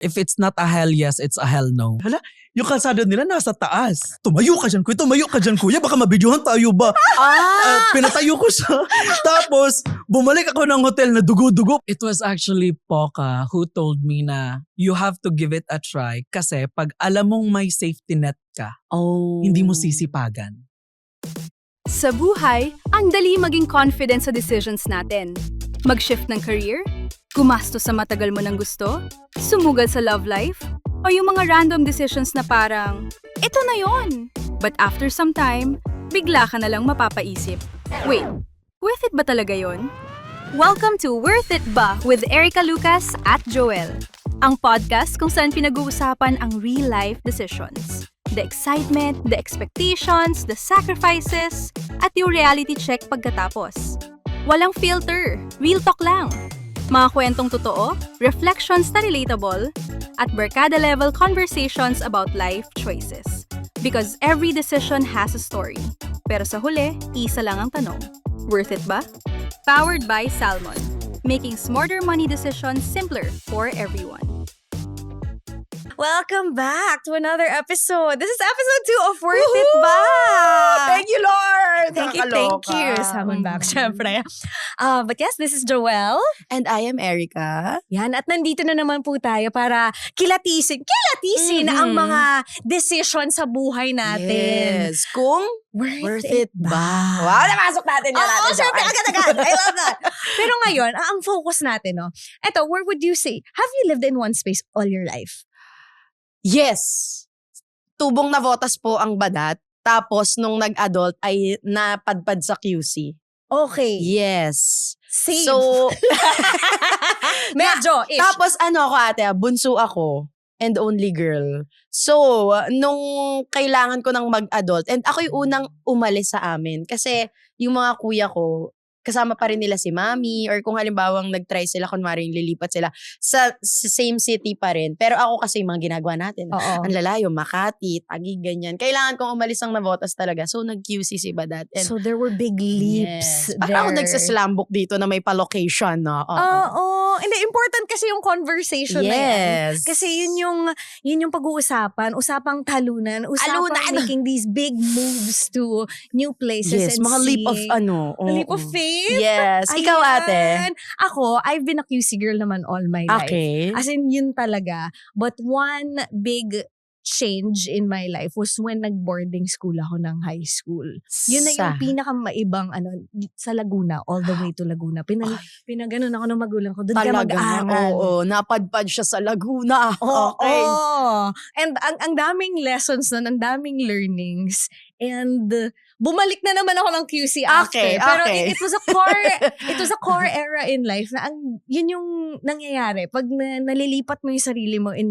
If it's not a hell yes, it's a hell no. Hala, yung kalsada nila nasa taas. Tumayo ka dyan, kuya. Baka mabidyohan tayo ba? Pinatayo ko siya. Tapos, bumalik ako ng hotel na dugo-dugo. It was actually Poca who told me na you have to give it a try kasi pag alam mong may safety net ka, hindi mo sisipagan. Sa buhay, ang dali maging confident sa decisions natin. Mag-shift ng career, gumastos sa matagal mo ng gusto, sumugod sa love life, o yung mga random decisions na parang, ito na yon. But after some time, bigla ka na lang mapapaisip. Wait, worth it ba talaga yon? Welcome to Worth It Ba with Erica Lucas at Joel. Ang podcast kung saan pinag-uusapan ang real-life decisions. The excitement, the expectations, the sacrifices, at yung reality check pagkatapos. Walang filter, real talk lang. Mga kwentong totoo, reflections na relatable, at barkada-level conversations about life choices. Because every decision has a story. Pero sa huli, isa lang ang tanong. Worth it ba? Powered by Salmon. Making smarter money decisions simpler for everyone. Welcome back to another episode. This is episode 2 of Worth It Ba? Thank you, Lord! Thank you. Salmon back, syempre. But yes, this is Joelle. And I am Erica. Yan, at nandito na naman po tayo para kilatisin ang mga decision sa buhay natin. Yes. Kung worth it ba? Wow, napasok natin yan natin. Syempre, agad-agad. I love that. Pero ngayon, ang focus natin, eto, where would you say, have you lived in one space all your life? Yes. Tubong na votas po ang badat. Tapos, nung nag-adult, ay napadpad sa QC. Okay. Yes. Same. So, medyo, ish. Tapos, ako ate, bunso ako. And only girl. So, nung kailangan ko nang mag-adult, and ako yung unang umalis sa amin. Kasi, yung mga kuya ko, kasama pa rin nila si mami, or kung halimbawang nag-try sila, kunwari yung lilipat sila, sa same city pa rin. Pero ako kasi yung mga ginagawa natin, ang lalayo, Makati, Taguig, ganyan. Kailangan kong umalis ng Navotas talaga. So, nag-QC si Badat. And, so, there were big leaps there. Parang ako nagsaslambok dito na may pa-location, no? Hindi, important kasi yung conversation na yan. Kasi yun yung pag-uusapan, usapang talunan, usapang making these big moves to new places and mga leap of leap of faith. Yes. Ikaw, ate? Ako, I've been a QC girl naman all my life. Okay. As in, yun talaga. But one big change in my life was when nag-boarding school ako ng high school. Yun na yung pinakamaibang sa Laguna, all the way to Laguna. Pinaganon ako ng magulang ko. Doon ka mag-aaral. Oo, napadpad siya sa Laguna. Okay. And ang daming lessons nun, ang daming learnings. And bumalik na naman ako ng QC after. Pero it was a core era in life na yun yung nangyayari. Pag nalilipat mo yung sarili mo in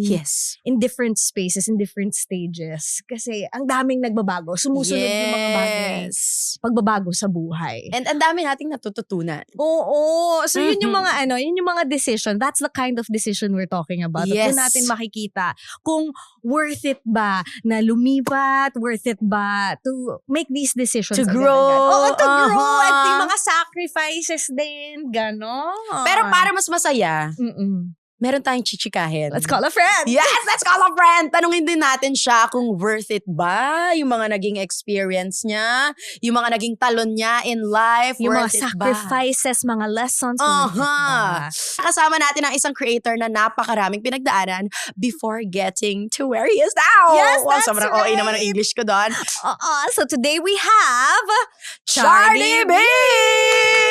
different spaces, in different stages. Kasi ang daming nagbabago. Sumusunod yung mga bagay. Pagbabago sa buhay. And ang dami nating natututunan. Oo. So yun yung mga yun yung mga decision. That's the kind of decision we're talking about. Yes. Doon natin makikita kung worth it ba na lumipat, worth it ba to make these decisions. To grow. To grow. At yung mga sacrifices din. Ganon. Pero para mas masaya, meron tayong chichikahin. Let's call a friend. Yes, let's call a friend. Tanungin din natin siya kung worth it ba, yung mga naging experience niya, yung mga naging talon niya in life, yung worth mga it ba? sacrifices, mga lessons, worth it ba? Kasama natin ang isang creator na napakaraming pinagdaanan before getting to where he is now. Yes, that's sobrang right. OA naman ang English ko doon. So today we have Chardy B!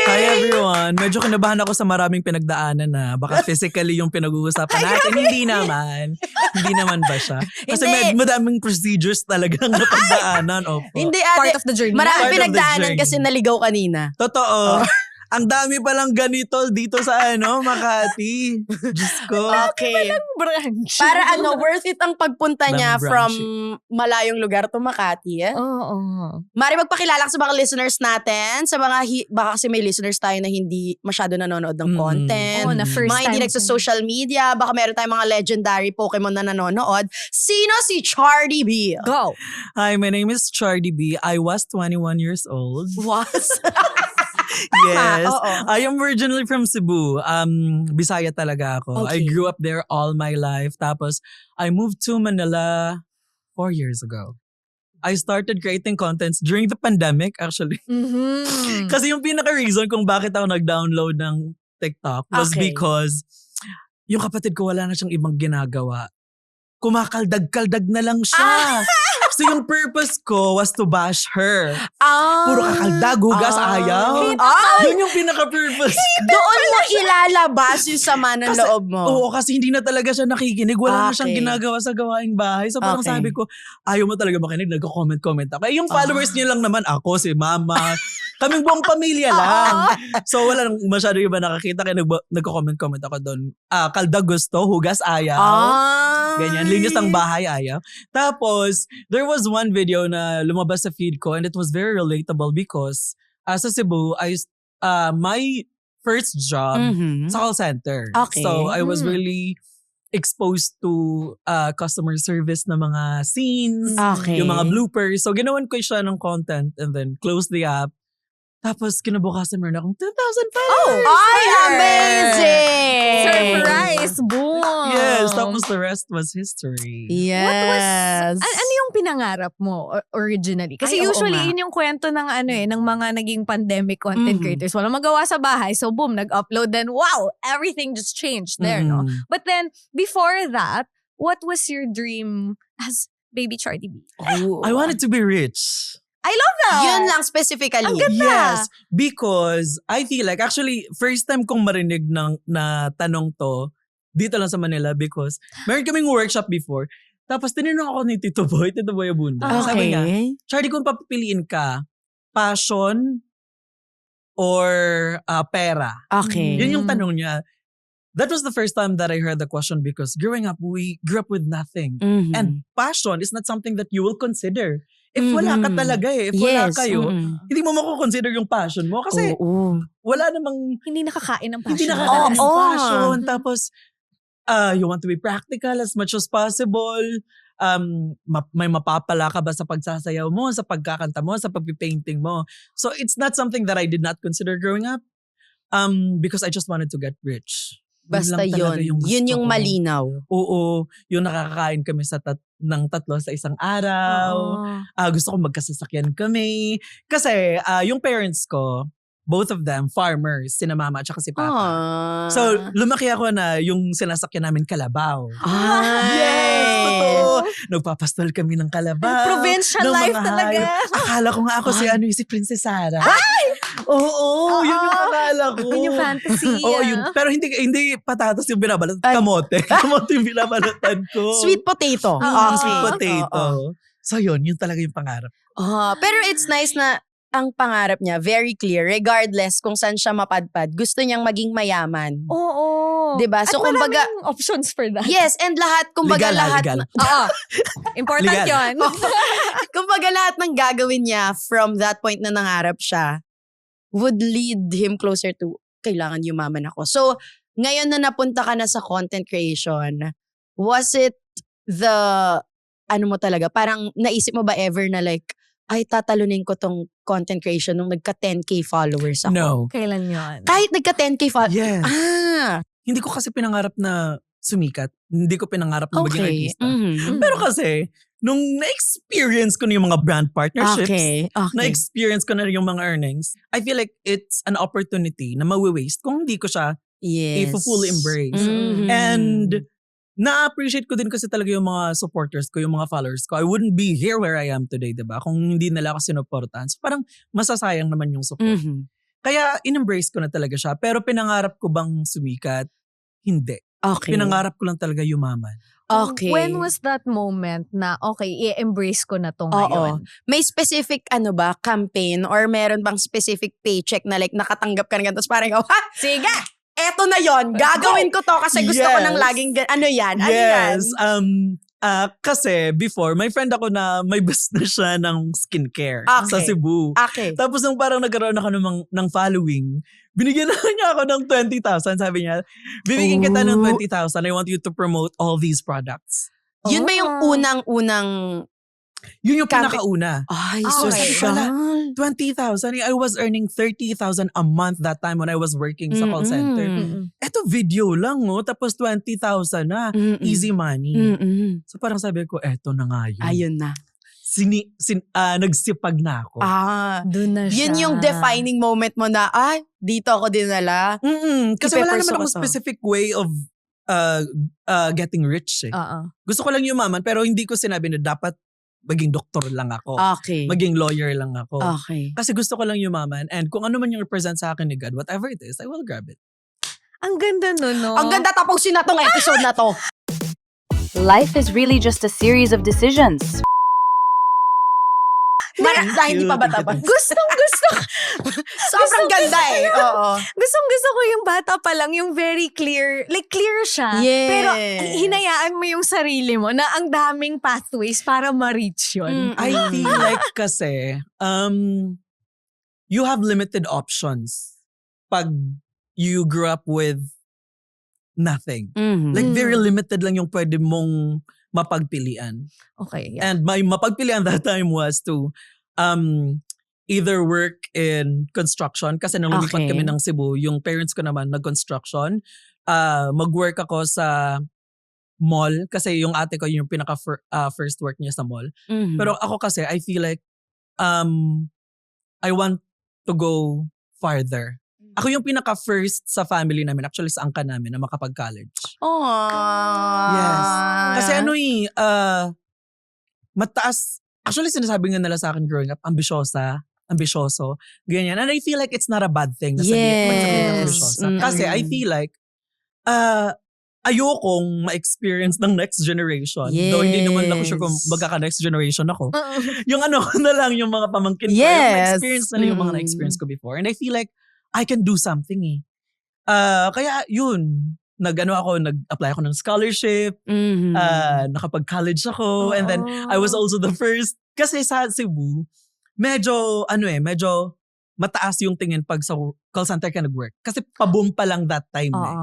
Hi everyone! Medyo kinabahan ako sa maraming pinagdaanan na baka physically yung pinag-uusapan natin. Hindi naman ba siya? Kasi madaming procedures talagang napagdaanan. Hindi ate. Part of the journey. Maraming pinagdaanan kasi naligaw kanina. Totoo. Ang dami palang ganito dito sa Makati. Diyos ko. Okay. branch. Para worth it ang pagpunta niya Branch. from malayong lugar to Makati. Oo. Mari magpakilala sa mga listeners natin, sa mga baka kasi may listeners tayo na hindi masyado nanonood ng content. Na first mga hindi time. nagsa-social media, baka meron tayong mga legendary Pokemon na nanonood. Sino si Chardy B? Go. Hi, my name is Chardy B. I was 21 years old. Was? Yes. Oo. I am originally from Cebu. Bisaya talaga ako. I Okay. grew up there all my life. Tapos, I moved to Manila 4 years ago. I started creating contents during the pandemic, actually. Mhm. Kasi yung pinaka-reason kung bakit ako nag-download ng TikTok was Okay. because yung kapatid ko wala na siyang ibang ginagawa. Kumakaldag-kaldag na lang siya. So yung purpose ko was to bash her. Puro kakaldag, hugas, ayaw. Yun yung pinaka-purpose. Doon mo ilalabas yung sama ng Kasi- loob mo. Oo, kasi hindi na talaga siya nakikinig. Wala na siyang Okay. ginagawa sa gawaing bahay. So parang Okay. sabi ko, ayaw mo talaga makinig. Nagko-comment ako. Eh, yung followers niya lang naman, ako, si mama. Kaming buong pamilya lang. So wala nang masyado iba nakakita. Kaya nagko-comment ako doon. Kaldag gusto, hugas, ayaw. Ganyan, linis ng bahay, ayaw. Tapos, there was one video na lumabas sa feed ko and it was very relatable because sa Cebu, my first job Mhm. sa call center. Okay. So, I was Mm. really exposed to customer service na mga scenes, Okay. yung mga bloopers. So, ginawan ko siya ng content and then close the app. Tapos, kinabukasan meron akong 10,000 followers. Ay, amazing! Surprise! Boom! Yes, tapos the rest was history. Yes. Ano yung pinangarap mo originally? Kasi Ay, oo usually nga. yun yung kwento ng ng mga naging pandemic content Mhm. creators. Walang magawa sa bahay, so boom, nag-upload, then wow, everything just changed there, no? Mm. But then before that, what was your dream as baby Charlie B? I wanted to be rich. I love that! Yun lang specifically. Ang ganda. Yes, because I feel like, actually, first time kong marinig na tanong to, dito lang sa Manila because meron kaming workshop before. Tapos tinanong ako ni Tito Boy Abunda. Sabi niya, Charlie, kung papipiliin ka, passion or pera? Okay. Yun yung tanong niya. That was the first time that I heard the question because growing up, we grew up with nothing. Mhm. And passion is not something that you will consider. If wala ka Mhm. talaga If wala Yes. kayo, Mhm. hindi mo mako-consider yung passion mo. Kasi Oo. wala namang, Hindi nakakain ng passion. hindi nakakain ng Oo. passion. Tapos, you want to be practical as much as possible. May mapapala ka ba sa pagsasayaw mo, sa pagkakanta mo, sa pagpipainting mo. So, it's not something that I did not consider growing up. Because I just wanted to get rich. Basta lang talaga yun. gusto Yun yung ko. malinaw. Oo, yung nakakakain kami ng 3 sa isang araw. Gusto ko magkasasakyan kami. Kasi yung parents ko, both of them, farmers, sina mama at saka si papa. So, lumaki ako na yung sinasakyan namin kalabaw. Yes, totoo. Nagpapastol kami ng kalabaw. Provincial ng life mga talaga. hayop. Akala ko nga ako si Princess Sarah. Oo, yun yung akala ko. Yun yung fantasy. Oo, yun. Pero hindi patatas yung binabalatan. Kamote. Kamote yung binabalatan ko. Sweet potato. Sweet potato. So yun talaga yung pangarap. Pero it's nice na ang pangarap niya, very clear, regardless kung saan siya mapadpad, gusto niyang maging mayaman. Oo. Diba? At So, kumbaga, maraming options for that. yes, and lahat, kumbaga lahat, Legal. Oo. Important Legal. yun. kumbaga lahat ng gagawin niya from that point na nangarap siya would lead him closer to kailangan yumaman ako. So, ngayon na napunta ka na sa content creation, was it ano mo talaga, parang naisip mo ba ever na like, ay tatalunin ko tong content creation nung nagka 10K followers ako? No. Kailan yun? Kahit nagka 10K followers? Yes. Hindi ko kasi pinangarap na sumikat. Hindi ko pinangarap na maging Okay. artista. Mhm. Pero kasi, nung na-experience ko na yung mga brand partnerships, Okay. na-experience ko na yung mga earnings, I feel like it's an opportunity na mawi-waste kung hindi ko siya Yes. fully embrace. Mhm. And na-appreciate ko din kasi talaga yung mga supporters ko, yung mga followers ko. I wouldn't be here where I am today, diba? Kung hindi nila ako sinuportahan. So parang masasayang naman yung support. Mhm. Kaya in-embrace ko na talaga siya. Pero pinangarap ko bang sumikat? Hindi. Okay. Pinangarap ko lang talaga yumaman. Okay. When was that moment na, okay, i-embrace ko na to Oo. ngayon? May specific campaign or meron bang specific paycheck na like nakatanggap ka na ganito? Tapos parang, sige! Eto na yon, gagawin ko to kasi gusto ko nang Yes. laging, ano yan? Ano yan? Yes. Kasi before, may friend ako na may business siya ng skincare sa Okay. Cebu. Okay. Tapos nung parang nagkaroon ako ng following, binigyan na niya ako ng 20,000. Sabi niya, bibigyan kita ng 20,000. I want you to promote all these products. Yun ba yung unang-unang Yun yung Camping. pinakauna. Ay, Okay. social. 20,000. I was earning 30,000 a month that time when I was working sa call center. Mm-mm. Eto video lang, no? Tapos 20,000 na. Easy money. So parang sabi ko, eto na nga yun. Ayun na. Nagsipag na ako. Doon na siya. Yun yung defining moment mo na, dito ako dinala. Kasi wala Ipe-pursue naman ko akong to. specific way of getting rich eh. Oo. Gusto ko lang yumaman pero hindi ko sinabi na dapat maging doktor lang ako. Okay. Maging lawyer lang ako. Okay. Kasi gusto ko lang yumaman and kung ano man yung represent sa akin ni God, whatever it is, I will grab it. Ang ganda nun, no? Ang ganda tapusin na tong episode na to. Life is really just a series of decisions. Dahil hindi pa bata pa. Gustong-gusto. Sobrang ganda eh. Oo. Gustong-gusto ko yung bata pa lang, yung very clear. Like, clear siya. Yes. Pero hinayaan mo yung sarili mo na ang daming pathways para ma-reach yun. I feel like kasi, you have limited options pag you grew up with nothing. Like very limited lang yung pwede mong mapagpilian. Okay, yeah. And my mapagpilian that time was to either work in construction kasi nung lumipat Okay. kami ng Cebu, yung parents ko naman nag-construction. Mag-work ako sa mall kasi yung ate ko yung pinaka first work niya sa mall. Pero ako kasi I feel like I want to go farther. Ako yung pinaka first sa family namin, actually sa angka namin na makapag-college. Yes. Kasi mataas. Actually, sinasabi nga nila sa akin growing up, ambisyoso, ganyan. And I feel like it's not a bad thing na sabihin Yes. ambisyosa. Kasi I feel like, ayokong ma-experience ng next generation. Though hindi naman ako sure kung magkaka-next generation ako. Yung na lang, yung mga pamangkin ko, yung Yes. ma-experience na yung mga na-experience ko before. And I feel like, I can do something eh. Kaya yun, nag-apply ako ng scholarship, nakapag-college ako, and then I was also the first, kasi sa Cebu, medyo mataas yung tingin pag sa call center ka nag-work. Kasi pa-boom pa lang that time eh.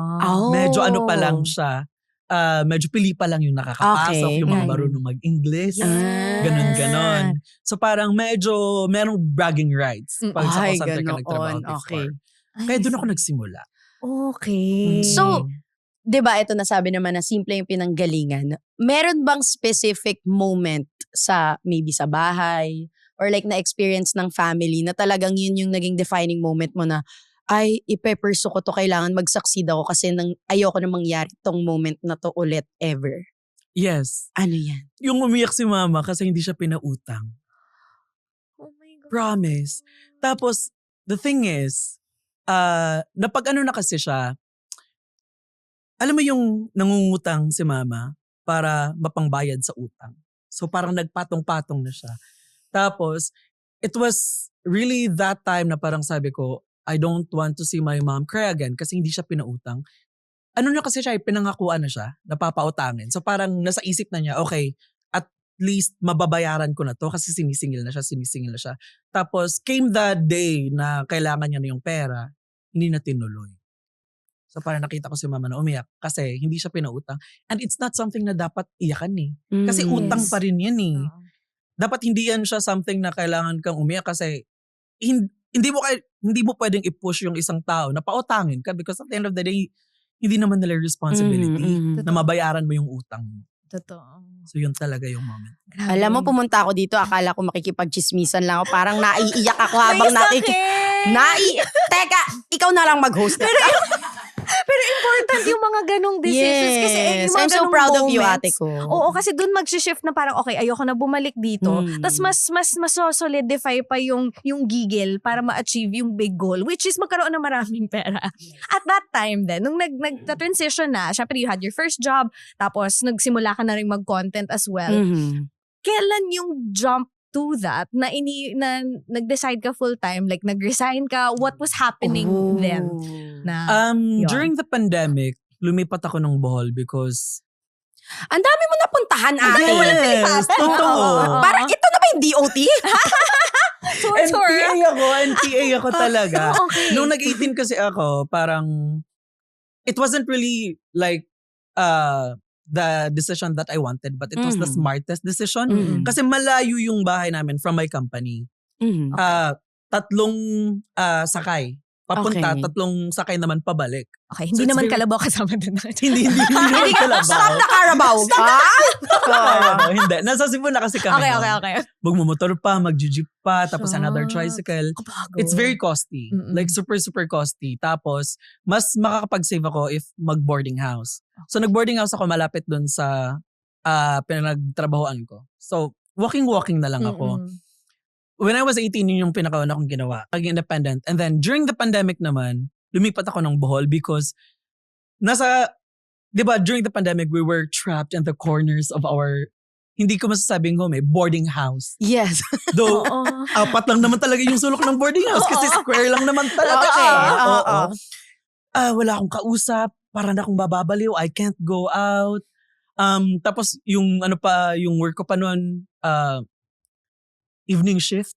Medyo pa lang siya, medyo pili pa lang yung nakakapasok, Okay. yung mga marunong mag-English, ganon. So parang medyo merong bragging rights pag sa call center ka nagtrabaho before. Okay. Kaya doon ako nagsimula. Okay. So, 'di ba ito nasabi naman na simple yung pinanggalingan. Meron bang specific moment sa maybe sa bahay or like na-experience ng family na talagang yun yung naging defining moment mo na ay ipe-pursue ko to, kailangan mag-succeed ako kasi ayoko na mangyari tong moment na to ulit ever. Yes. Ano yan? Yung umiyak si mama kasi hindi siya pinautang. Oh my God. Promise. Tapos, the thing is, napag na kasi siya, alam mo yung nangungutang si mama para mapangbayad sa utang. So parang nagpatong-patong na siya. Tapos, it was really that time na parang sabi ko, I don't want to see my mom cry again kasi hindi siya pinautang. Ano na kasi siya, pinangakuan na siya, napapautangin. So parang nasa isip na niya, okay, at least mababayaran ko na to kasi sinisingil na siya. Tapos came the day na kailangan niya na yung pera, hindi na tinuloy. So parang nakita ko si mama na umiyak kasi hindi siya pinautang. And it's not something na dapat iyakan eh. Kasi utang pa rin yan eh. Dapat hindi yan siya something na kailangan kang umiyak kasi hindi mo pwedeng i-push yung isang tao na pautangin ka because at the end of the day, hindi naman nila responsibility na mabayaran mo yung utang mo. Totoo. So yun talaga yung moment. Alam mo, pumunta ako dito, akala ko makikipag-chismisan lang ako. Parang naiiyak ako habang Teka, ikaw na lang mag-host. Pero important yung mga ganong decisions. Kasi yung mga I'm so ganong proud of you, moments, ate ko. Oo, kasi dun mag-shift na parang, okay, ayoko na bumalik dito. Tapos mas solidify pa yung gigil para ma-achieve yung big goal, which is magkaroon ng maraming pera. At that time din, nung nag-transition na, syempre you had your first job, tapos nagsimula ka na rin mag-content as well. Kailan yung jump to that na nag-decide ka full-time, like nag-resign ka, what was happening then? Na, During the pandemic, lumipat ako ng Bohol because Ang dami mo napuntahan, ate. yes, totoo. Parang ito na ba yung DOT? NPA ako talaga. Okay. Nung nag-18 kasi ako, parang it wasn't really like the decision that I wanted, but it was the smartest decision. Kasi malayo yung bahay namin from my company. Tatlong sakay. Papunta, Okay. tatlong sakay naman pabalik. Okay, So hindi it's naman very- kalabaw kasama dun. Hindi naman kalabaw. Stop na Carabao! Carabao, hindi. Nasa Cebu na kasi kami. Okay. Magmumotor pa, mag-jeep pa, tapos another Shucks. tricycle. Kapagod. It's very costly. Mm-mm. Like super, super costly. Tapos, mas makakapag-save ako if mag-boarding house. So, nag-boarding house ako malapit dun sa pinagtrabahoan ko. So, walking na lang ako. When I was 18, yun yung pinakauna kong ginawa. Naging independent. And then, during the pandemic naman, lumipat ako ng Bohol because di ba, during the pandemic, we were trapped in the corners of our, hindi ko masasabing home boarding house. Yes. Though, Oo. apat lang naman talaga yung sulok ng boarding house kasi square lang naman talaga. Okay. Oo. Oo. Wala akong kausap, parang akong bababaliw, I can't go out. Tapos yung yung work ko pa noon, evening shift.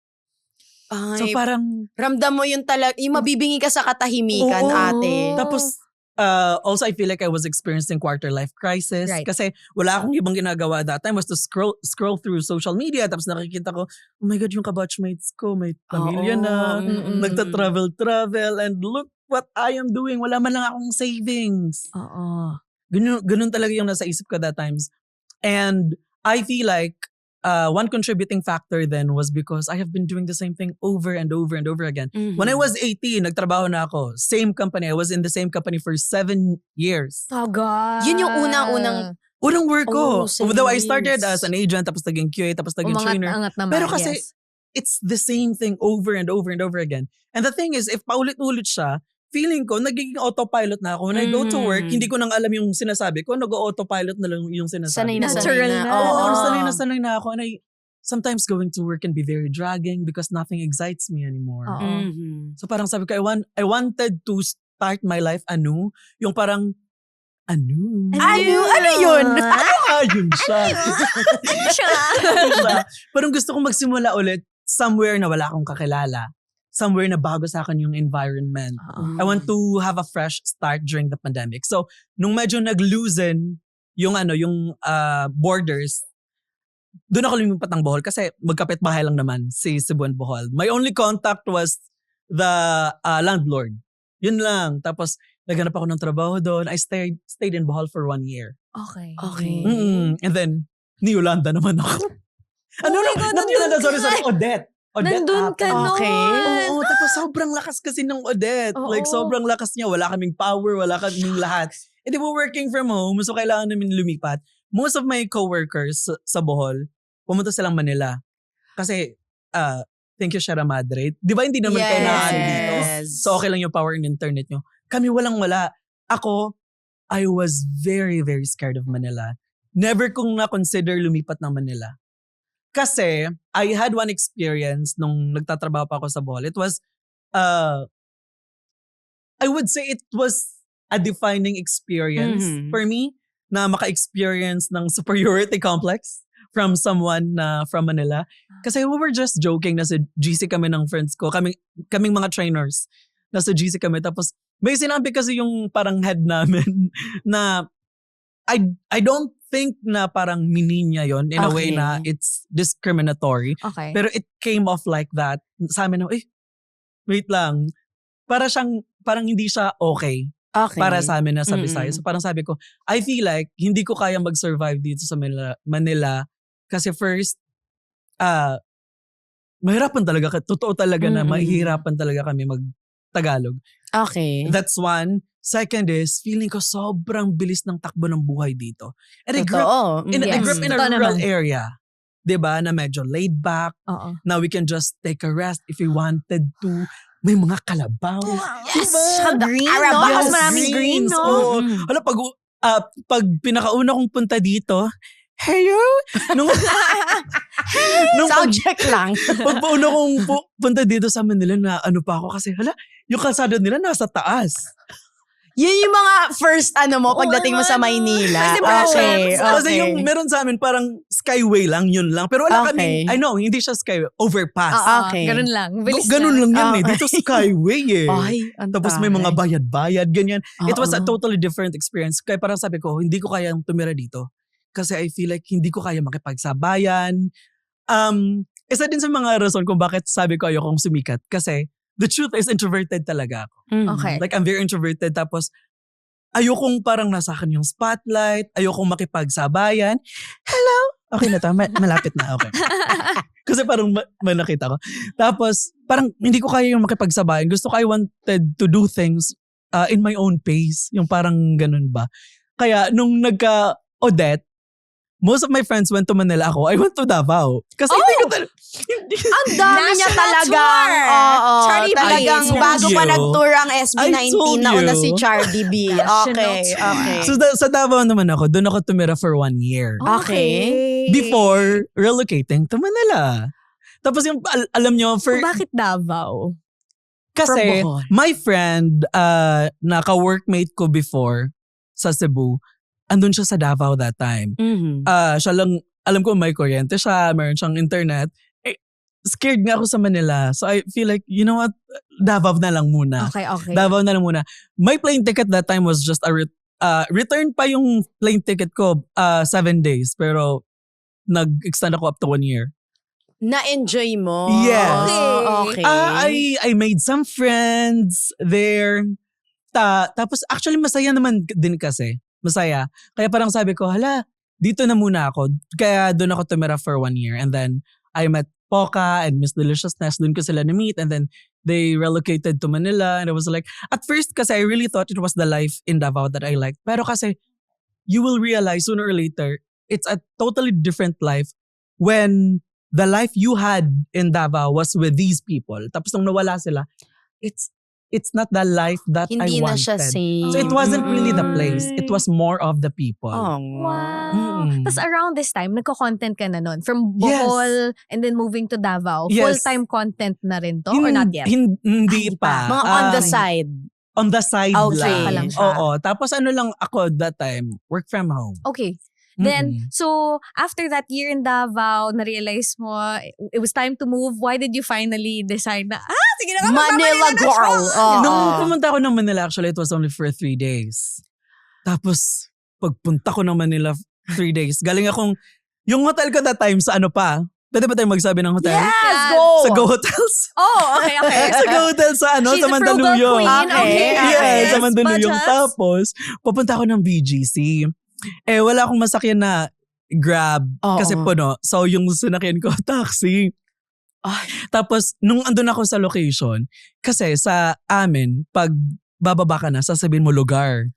So Ay, parang, ramdam mo yung mabibingi ka sa katahimikan, Oo. ate. tapos also I feel like I was experiencing quarter life crisis. Right. Kasi wala akong ibang ginagawa that time was to scroll through social media. Tapos nakikita ko, oh my God, yung kabatchmates ko, may pamilya na. Mm-mm. Nagta-travel and look what I am doing. Wala man lang akong savings. Oo. Ganun talaga yung nasa isip ko that times. And I feel like one contributing factor then was because I have been doing the same thing over and over and over again. When I was 18, nagtrabaho na ako. Same company. I was in the same company for 7 years. Tagal. Yun yung unang-unang Unang work ko. Oh, Though I started same. as an agent, tapos naging QA, tapos naging trainer. Umangat-angat naman. Pero kasi, yes. it's the same thing over and over and over again. And the thing is, if paulit-ulit siya, feeling ko, nagiging autopilot na ako. When I go to work, hindi ko nang alam yung sinasabi ko. Nag-autopilot na lang yung sinasabi sanay na ko. Natural sanay na. na. Oo, Oo. sanay na ako. And I, sometimes going to work can be very dragging because nothing excites me anymore. Oo. So parang sabi ko, I wanted to start my life anew. Yung parang, ano? Ano yun? Ayun siya. Siya. Diba? Parang gusto kong magsimula ulit somewhere na wala akong kakilala. Somewhere na bago sa akin yung environment. I want to have a fresh start during the pandemic. So, nung medyo nag-loosen yung borders, doon ako lumipat ng Bohol kasi magkapit bahay lang naman si Cebu and Bohol. My only contact was the landlord. Yun lang. Tapos, naghanap ako ng trabaho doon. I stayed in Bohol for 1 year. Okay. Okay. And then, ni Yolanda naman ako. my God, Not Yolanda, nandun sorry. Odette. Nandun ka Apple. nun. Okay. Oo, tapos sobrang lakas kasi ng Odette. Oo. Like, sobrang lakas niya. Wala kaming power, wala kaming lahat. E di ba working from home, so kailangan namin lumipat. Most of my coworkers sa Bohol, pumunta silang Manila. Kasi, thank you, Shara Madre. Di ba hindi naman kailangan dito? So, okay lang yung power and internet nyo. Kami walang-wala. Ako, I was very, very scared of Manila. Never kong na-consider lumipat ng Manila. Kasi, I had one experience nung nagtatrabaho pa ako sa Bohol. It was, I would say it was a defining experience for me na maka-experience ng superiority complex from someone na from Manila. Kasi we were just joking, nasa GC kami ng friends ko, kaming mga trainers, nasa GC kami. Tapos, may sinabi kasi yung parang head namin na I don't think na parang mininya yon in a way Okay. na it's discriminatory. Okay. Pero it came off like that. Sa amin na, wait lang. Parang hindi siya okay Okay. para sa amin na sa Visayas. So parang sabi ko, I feel like hindi ko kaya mag-survive dito sa Manila kasi first, mahirapan talaga, totoo talaga na mahihirapan talaga kami mag-Tagalog. Okay. That's one. Second is, feeling ko sobrang bilis ng takbo ng buhay dito. And I grew up Totoo. I grew up in a Totoo rural naman. area. Diba? Na medyo laid back. Oo. Now we can just take a rest if we wanted to. May mga kalabaw. Yes! Saka green, no? Carabao. Mas maraming green, greens. no? Oo. Hala, pag pinakauna kong punta dito, hello? Nung Sound check lang. pag pauna kong punta dito sa Manila na ano pa ako kasi, hala, yung kalsada nila nasa taas. Yun yung mga first mo pagdating mo sa Maynila. Kasi Kasi yung meron sa amin parang skyway lang, yun lang. Pero wala Okay. kami, I know, hindi siya skyway, overpass. Okay. Ganun lang. Bilis Ganun lang yan Okay. Dito skyway Ay, ang Tapos may mga taray. bayad-bayad, ganyan. It was a Oo. totally different experience. Kaya parang sabi ko, hindi ko kayang tumira dito. Kasi I feel like hindi ko kaya makipagsabayan. Isa din sa mga rason kung bakit sabi ko ayokong sumikat. Kasi the truth is introverted talaga ako. Mhm. Okay. Like I'm very introverted. Tapos ayokong parang nasa akin yung spotlight. Ayokong makipagsabayan. Hello? Okay na to. Malapit na. Okay. Kasi parang may nakita ko. Tapos parang hindi ko kaya yung makipagsabayan. Gusto ko I wanted to do things in my own pace. Yung parang ganun ba. Kaya nung nagka-Odette, most of my friends went to Manila. Ako, I went to Davao. Kasi hindi ko Ang dami niya National talagang, tour. oo, Charlie B. talagang I told bago pa you. nag-tour ang I SB19, told nauna you. si Charlie B. National Okay, tour. okay. So sa Davao naman ako, doon ako tumira for 1 year. Okay. Before relocating to Manila. Tapos yung, alam nyo, So, bakit Davao? kasi From Bohol. my friend na ka-workmate ko before sa Cebu, andun siya sa Davao that time. Mhm. Siya lang, alam ko may kuryente siya, meron siyang internet. Scared nga ako sa Manila. So I feel like, you know what, Davao na lang muna. Okay. Davao na lang muna. My plane ticket that time was just a return pa yung plane ticket ko 7 days. Pero nag-extend ako up to 1 year. Na-enjoy mo? Yes. Okay. I made some friends there. Tapos actually masaya naman din kasi. Masaya. Kaya parang sabi ko, hala, dito na muna ako. Kaya doon ako tumira for 1 year. And then I met Poca and Miss Deliciousness. Doon ko sila na-meet. And then they relocated to Manila. And I was like, at first kasi I really thought it was the life in Davao that I liked. Pero kasi you will realize sooner or later, it's a totally different life when the life you had in Davao was with these people. Tapos nung nawala sila, it's not the life that Hindi I na wanted. siya same. So it wasn't really the place. It Mm. was more of the people. Oh. Wow. Mm. Tapos around this time, nagko-content ka na nun. From Yes. Bohol and then moving to Davao. Yes. Full-time content na rin to? Or not yet? Hindi pa. Mga on the side. On the side Okay. lang. Pa lang siya. Oo. Tapos ano lang ako that time, work from home. Okay. Then, Mm-mm. so, after that year in Davao, na-realize mo, it was time to move. Why did you finally decide na, sige na nga, Manila girl. Oo. Nung pumunta ako ng Manila, actually, it was only for 3 days. Tapos, pagpunta ko ng Manila 3 days, galing akong, yung hotel ko that time sa ano pa, pwede ba tayo magsabi ng hotel? Yes, go! Sa Go Hotels. Oh, okay. Sa Go Hotel sa ano, She's sa a frugal Mandaluyong. queen. Okay. Yes, sa Yes, Mandaluyong. budgets. Tapos, papunta ako ng BGC. Wala akong masakyan na Grab Oo. kasi puno. So, yung sinakyan ko, taxi. Ay. Tapos, nung andun ako sa location, kasi sa amin, pag bababa ka na, sasabihin mo lugar.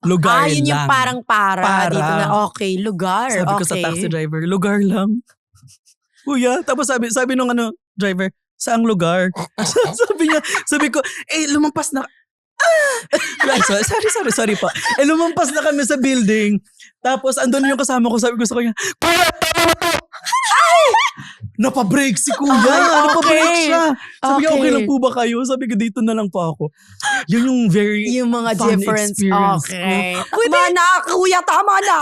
Lugar yun lang. yung parang para. Dito na, okay, lugar. Sabi ko sa Okay. taxi driver, lugar lang. Kuya, tapos sabi nung driver, saang lugar? sabi ko, lumampas na. Sorry po. Lumampas na kami sa building. Tapos andun yung kasama ko, sabi ko sa kanya, kuya, tama na to! Ay! Napabrake si kuya. Napabrake siya. Sabi niya, Okay. okay lang po ba kayo? Sabi ko, dito na lang po ako. Yun yung very Yung mga fun difference. experience Okay. ko. Tama na, kuya, tama na.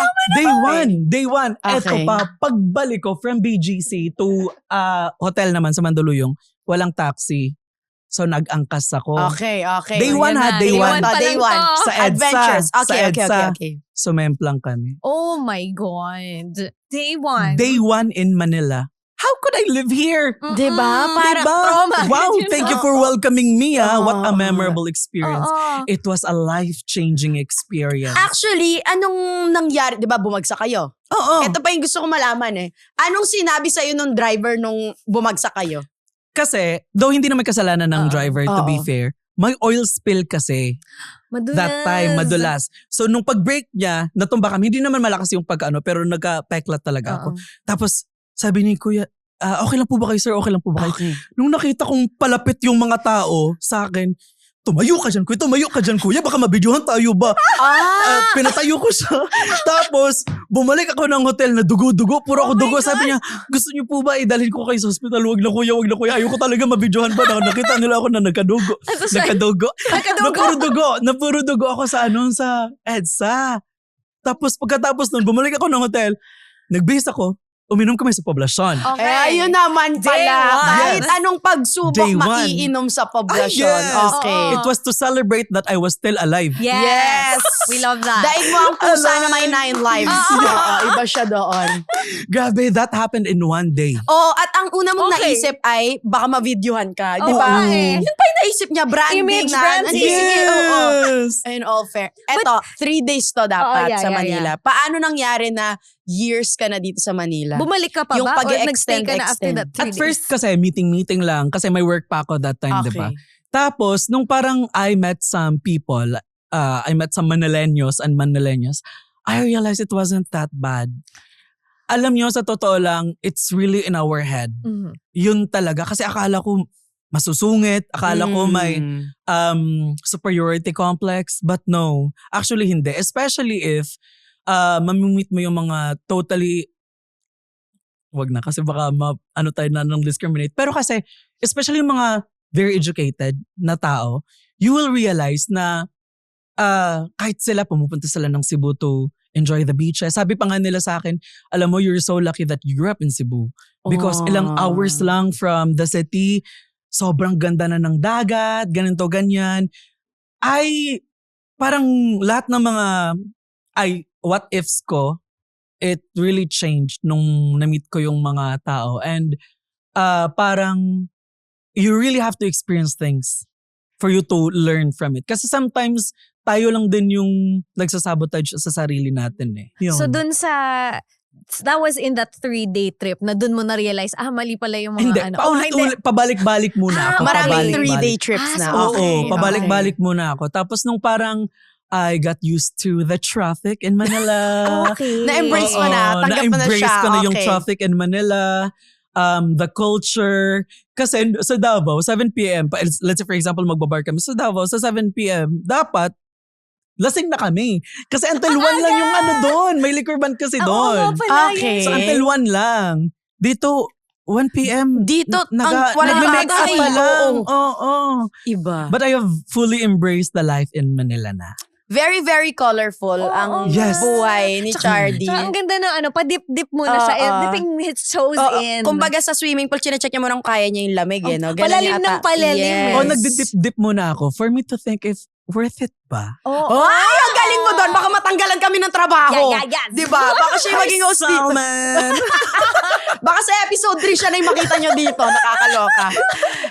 Day one. Eto Okay. pa, pagbalik ko from BGC to hotel naman sa Mandaluyong, walang taxi. So nag-angkas ako. Okay. Day one Ayan ha, na. day Day one. one pa Day lang one. to. Sa EDSA. Adventures. Sa Okay. EDSA. Okay. Sumemplang kami. Oh my God. Day one. Day one in Manila. How could I live here? Diba? Parang Diba? trauma. Wow, thank you for welcoming me. What a Oo. memorable experience. Oo. It was a life-changing experience. Actually, anong nangyari? Di ba bumagsak kayo? Oo. Ito pa yung gusto ko malaman eh. Anong sinabi sa'yo nung driver nung bumagsak kayo? Kasi, though hindi naman kasalanan ng Oo. driver to be Oo. fair, may oil spill kasi. Madulas. That time, madulas. So, nung pag-break niya, natumba kami. Hindi naman malakas yung pag-ano, pero nagka-peklat talaga ako. Oo. Tapos, sabi ni kuya, okay lang po ba kayo, sir? Okay lang po ba kayo? Okay. Nung nakita kong palapit yung mga tao sa akin, tumayo ka dyan kuya, baka mabidyohan tayo ba? Pinatayo ko siya. Tapos, bumalik ako ng hotel na dugo-dugo. Puro ako dugo. Sabi niya, gusto niyo po ba idalhin ko kayo sa hospital? Wag na kuya. Ayoko talaga mabidyohan pa. Nakita nila ako na nagkadugo. Napuro dugo ako sa EDSA. Tapos pagkatapos nun, bumalik ako ng hotel. Nagbihis ako. Uminom kami sa poblasyon. Ayun naman pala. Kahit Yes. anong pagsubok, Day one. maiinom sa poblasyon. Yes. Okay. It was to celebrate that I was still alive. Yes. We love that. Daig mo ang pusa na may 9 lives. Iba siya doon. Grabe, that happened in one day. At ang una mong Okay. naisip ay baka ma-videohan ka. Di Oo ba? nga eh. Yun pa yung naisip niya, branding Image na. branding. Sige, oo. Yes. In all fair. Eto, 3 days to dapat yeah, sa yeah, Manila. Paano nangyari na years ka na dito sa Manila? Bumalik ka pa Yung ba? Or pag-i-extend, nagstay ka na after that 3 At first kasi meeting lang kasi may work pa ako that time, di ba? Tapos nung parang I met some people, I met some Manileños, I realized it wasn't that bad. Alam nyo, sa totoo lang, it's really in our head. Mhm. Yun talaga. Kasi akala ko masusungit, akala ko may superiority complex, but no. Actually hindi. Especially if mamimit mo yung mga totally, wag na kasi baka tayo na ng discriminate. Pero kasi, especially yung mga very educated na tao, you will realize na kahit sila pumupunta sila ng Cebu to enjoy the beaches. Sabi pa nga nila sa akin, alam mo, you're so lucky that you grew up in Cebu. Because ilang hours lang from the city, sobrang ganda na ng dagat, ganito, ganyan. Parang lahat ng mga what ifs ko, it really changed nung na-meet ko yung mga tao. And parang you really have to experience things for you to learn from it. Kasi sometimes tayo lang din yung nagsasabotage sa sarili natin eh. Yun. So dun that was in that 3-day trip na dun mo na-realize, mali pala yung mga Hindi, hindi. pabalik-balik muna ako. Maraming pabalik-balik. 3-day trips na. so- Oo, Okay, pabalik-balik muna ako. Tapos nung parang I got used to the traffic in Manila. Okay. Na-embrace mo na, tanggap mo na na-embrace siya. ko na yung Okay. traffic in Manila. The culture. Kasi sa Davao, 7 p.m., let's say for example, magbabar kami sa Davao, sa 7 p.m., dapat lasing na kami. Kasi until 1 lang yung doon. May liquor ban kasi Oo doon. nga pala. Okay. So until 1 lang. Dito, 1 p.m. Dito, wala nag-make ka up pa eh. lang. Oo. Oo. Iba. But I have fully embraced the life in Manila na. Very, very colorful Oo, ang Yes. buhay ni Chardy. So, ang ganda ng pa-dip-dip muna siya. Dipping his toes in. Kumbaga sa swimming pool, chinecheck niya mo nung kaya niya yung lamig. No? Ganun palalim yata. ng palalim. Yes. O nagdidip-dip muna ako for me to think if worth it ba? Oo. Ay, ang galing mo doon. Baka matanggalan kami ng trabaho. Yeah. Diba? Baka siya yung maging host dito. Salman! Baka sa episode 3 siya na yung makita nyo dito. Nakakaloka.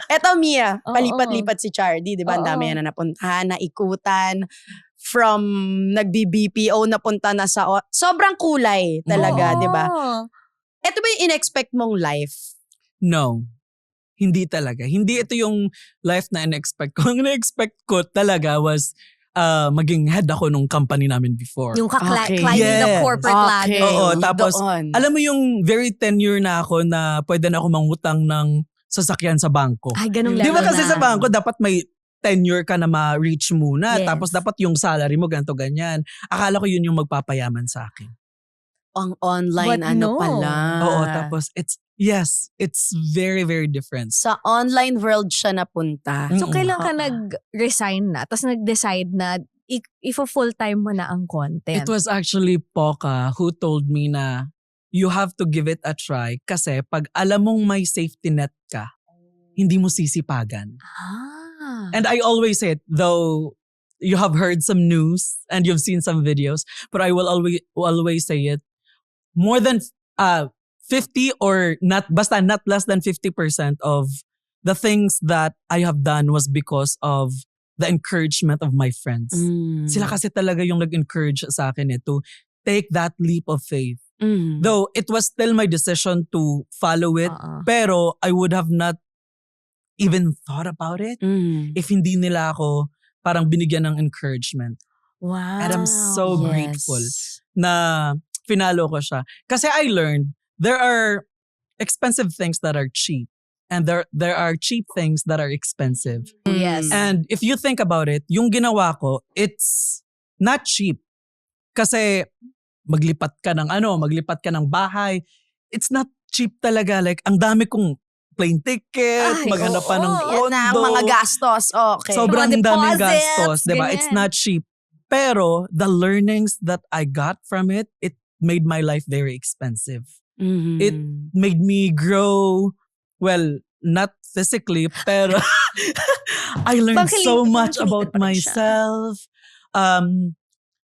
Eto, Mia. Oo. Palipat-lipat si Chardy. Diba? Ang Oo. dami yan na napuntahan, naikutan. From nagbi-BPO napunta na sa... Sobrang kulay talaga, Oo. diba? Ito ba yung in-expect mong life? No. Hindi talaga. Hindi ito yung life na in-expect ko. Ang in-expect ko talaga was maging head ako nung company namin before. Yung Okay. climbing the Yes. corporate ladder. Oo, tapos, doon. Alam mo yung very tenure na ako na pwede na ako mangutang ng sasakyan sa bangko. Ay, ganun Di ba level kasi na. sa bangko dapat may tenure ka na ma-reach muna. Yes. Tapos dapat yung salary mo ganito ganyan. Akala ko yun yung magpapayaman sa akin. Ang online, But no. pala. Oo, tapos it's very, very different. Sa online world siya napunta. So, Mm-mm. kailan ka Oo. nag-resign na? Tapos nag-decide na if-full-time mo na ang content? It was actually Poca who told me na you have to give it a try kasi pag alam mong may safety net ka, hindi mo sisipagan. And I always say it, though you have heard some news and you've seen some videos, but I will always say it, more than 50 or not less than 50% of the things that I have done was because of the encouragement of my friends. Sila kasi talaga yung nag-encourage sa akin to take that leap of faith. Though it was still my decision to follow it, pero I would have not even thought about it if hindi nila ako parang binigyan ng encouragement. Wow. And I'm so grateful na finalo ko siya. Kasi I learned there are expensive things that are cheap. and there are cheap things that are expensive. Yes. And if you think about it, yung ginawa ko, it's not cheap. Kasi maglipat ka ng bahay. It's not cheap talaga. Like, ang dami kong plane ticket, Ay, maghanap pa ng oo. condo. Yan na ang mga gastos. Okay. Sobrang Mga daming deposits, gastos, diba? It's ganyan. not cheap. Pero the learnings that I got from it made my life very expensive. Mhm. It made me grow, well, not physically, pero I learned so much about pa rin siya. myself.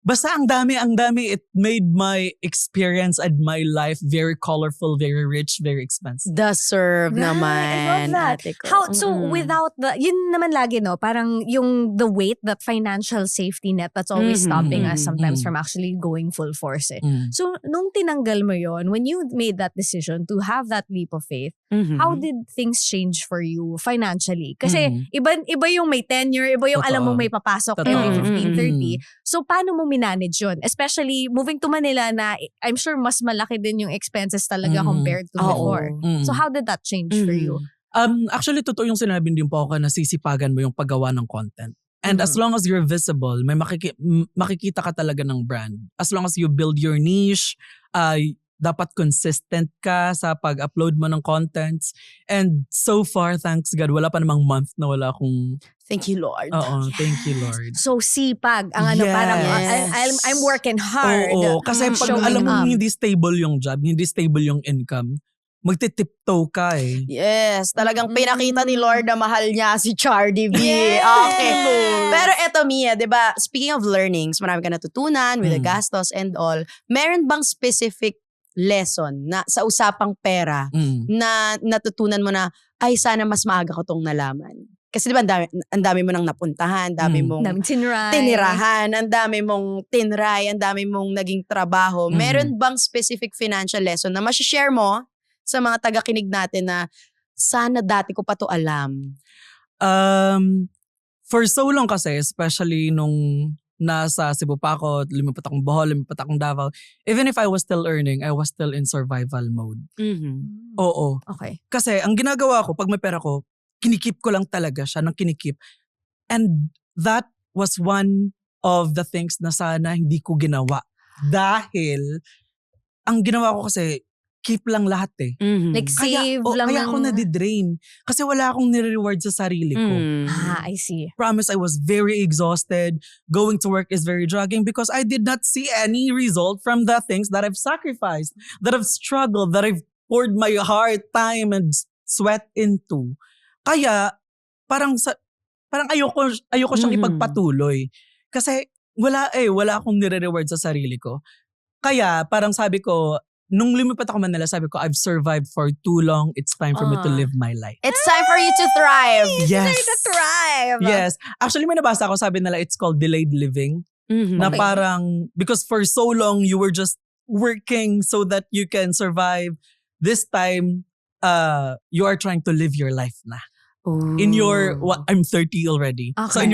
Basta ang dami. It made my experience and my life very colorful, very rich, very expensive. Deserve Right, naman. I love that. Ate ko. So without yun naman lagi parang yung the weight, that financial safety net that's always Mhm, stopping us mhm, sometimes mhm. from actually going full force eh. Mm. So nung tinanggal mo yon, when you made that decision to have that leap of faith, Mhm. how did things change for you financially? Kasi Mm. iba yung may tenure, iba yung alam Totoo. mo may papasok Totoo. every 15, Mm, 30. So paano mo minanage yun? Especially moving to Manila na I'm sure mas malaki din yung expenses talaga Mm. compared to Oo. before. Mm. So how did that change for you? Actually, totoo yung sinabi din po ako na sisipagan mo yung paggawa ng content. And as long as you're visible, may makikita ka talaga ng brand. As long as you build your niche, dapat consistent ka sa pag-upload mo ng contents. And so far, thanks God, wala pa namang month na wala akong... Thank you, Lord. Thank you, Lord. So sipag, ang Yes. parang I'm working hard. Oo, kasi pag Showing alam mo up. hindi stable yung job, hindi stable yung income, magtitiptoe ka eh. Yes, talagang pinakita ni Lord na mahal niya si Chardy B. Yes! Okay. Pero eto Mia, 'di ba? Speaking of learnings, marami ka natutunan with the Mm. gastos and all. Meron bang specific lesson na sa usapang pera Mm. na natutunan mo na ay sana mas maaga ko tong nalaman? Kasi 'di ba ang dami mo nang napuntahan, dami mong Daming tinry. tinirahan, ang dami mong tinry, ang dami mong naging trabaho. Mhm. Meron bang specific financial lesson na ma-share mo sa mga taga-kinig natin na sana dati ko pa to alam? For so long kasi, especially nung nasa Cebu pa ako, lumipat akong Bohol, lumipat akong Davao, even if I was still earning, I was still in survival mode. Oo. Okay. Kasi ang ginagawa ko, pag may pera ko, kinikip ko lang talaga siya ng kinikip. And that was one of the things na sana hindi ko ginawa. Dahil, ang ginawa ko kasi, keep lang lahat eh. Like save lang. Kaya ako nadidrain. Kasi wala akong nire-reward sa sarili ko. I see. Promise, I was very exhausted. Going to work is very dragging because I did not see any result from the things that I've sacrificed, that I've struggled, that I've poured my heart, time, and sweat into. Kaya, parang ayoko siyang ipagpatuloy. Kasi wala akong nire-reward sa sarili ko. Kaya, parang sabi ko, nung lumipat ako Manila, sabi ko, I've survived for too long. It's time for me to live my life. It's time for you to thrive. Yes. To thrive. Yes. Actually, may nabasa ako, sabi nila, it's called delayed living. Na Okay. parang, because for so long, you were just working so that you can survive. This time, you are trying to live your life na. In your, I'm 30 already. So in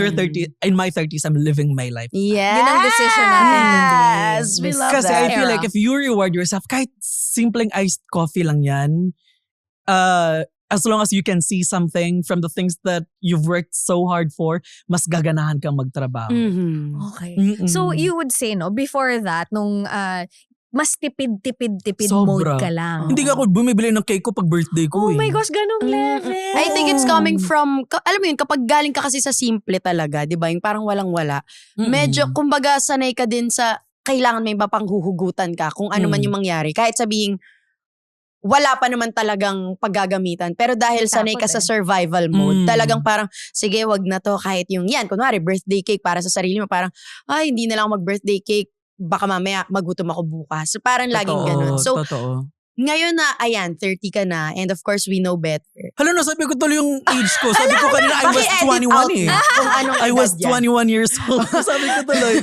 my 30s, I'm living my life. Yes. Yun ang decision natin Yes. today. We love Kasi that. I feel Era. like if you reward yourself, kahit simpleng iced coffee lang yan, as long as you can see something from the things that you've worked so hard for, mas gaganahan kang magtrabaho. Okay. Mm-mm. So you would say, no, before that, nung mas tipid Sobra. mode ka lang. Hindi ka ako bumibili ng cake ko pag birthday ko Oh eh. my gosh, ganong level. I think it's coming from, alam mo yun, kapag galing ka kasi sa simple talaga, di ba? Yung parang walang-wala. Mm-mm. Medyo, kumbaga, sanay ka din sa, kailangan may iba pang huhugutan ka kung ano man yung mangyari. Kahit sabihing, wala pa naman talagang paggagamitan. Pero dahil sanay ka sa survival mode, talagang parang, sige, wag na to. Kahit yung yan, kunwari, birthday cake para sa sarili mo, parang, ay, hindi na lang ako mag-birthday cake. Baka mamaya magutom ako bukas. So parang laging ganun. So, Totoo. ngayon na, ayan, 30 ka na. And of course, we know better. Hala, nasabi ko tuloy yung age ko. Sabi ko kanina, I was Paki-edit 21 out eh. mo kung anong I edad was yan. 21 years old. Sabi ko tuloy.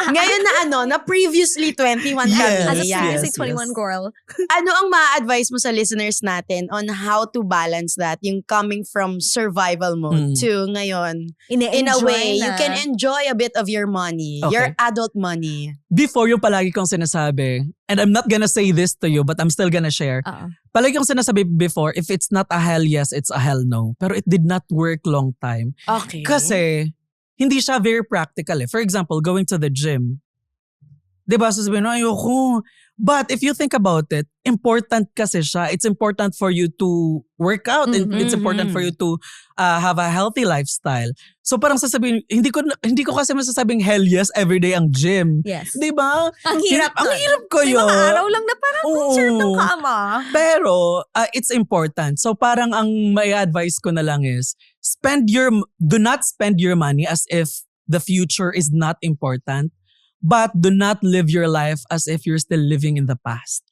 Ngayon na previously 21 Yes. kami. As a Yes, seriously yes. 21 girl. Ano ang ma-advise mo sa listeners natin on how to balance that? Yung coming from survival mode to ngayon. In a way, you can enjoy a bit of your money. Okay. Your adult money. Before yung palagi kong sinasabi, and I'm not gonna say this to you, but I'm still gonna share. Palagi kong sinasabi before, if it's not a hell yes, it's a hell no. Pero it did not work long time. Okay. Kasi, hindi siya very practical eh. For example, going to the gym. Diba, sasabihin, ayoko. But if you think about it, important kasi siya. It's important for you to work out. And it's important for you to have a healthy lifestyle. So parang sasabihin, hindi ko kasi masasabing hell yes everyday ang gym. Yes. Diba? Ang hirap Ang nun. hirap ko May yun. mga araw lang na parang concert ng kama. Pero it's important. So parang ang may advice ko na lang is, do not spend your money as if the future is not important. But do not live your life as if you're still living in the past.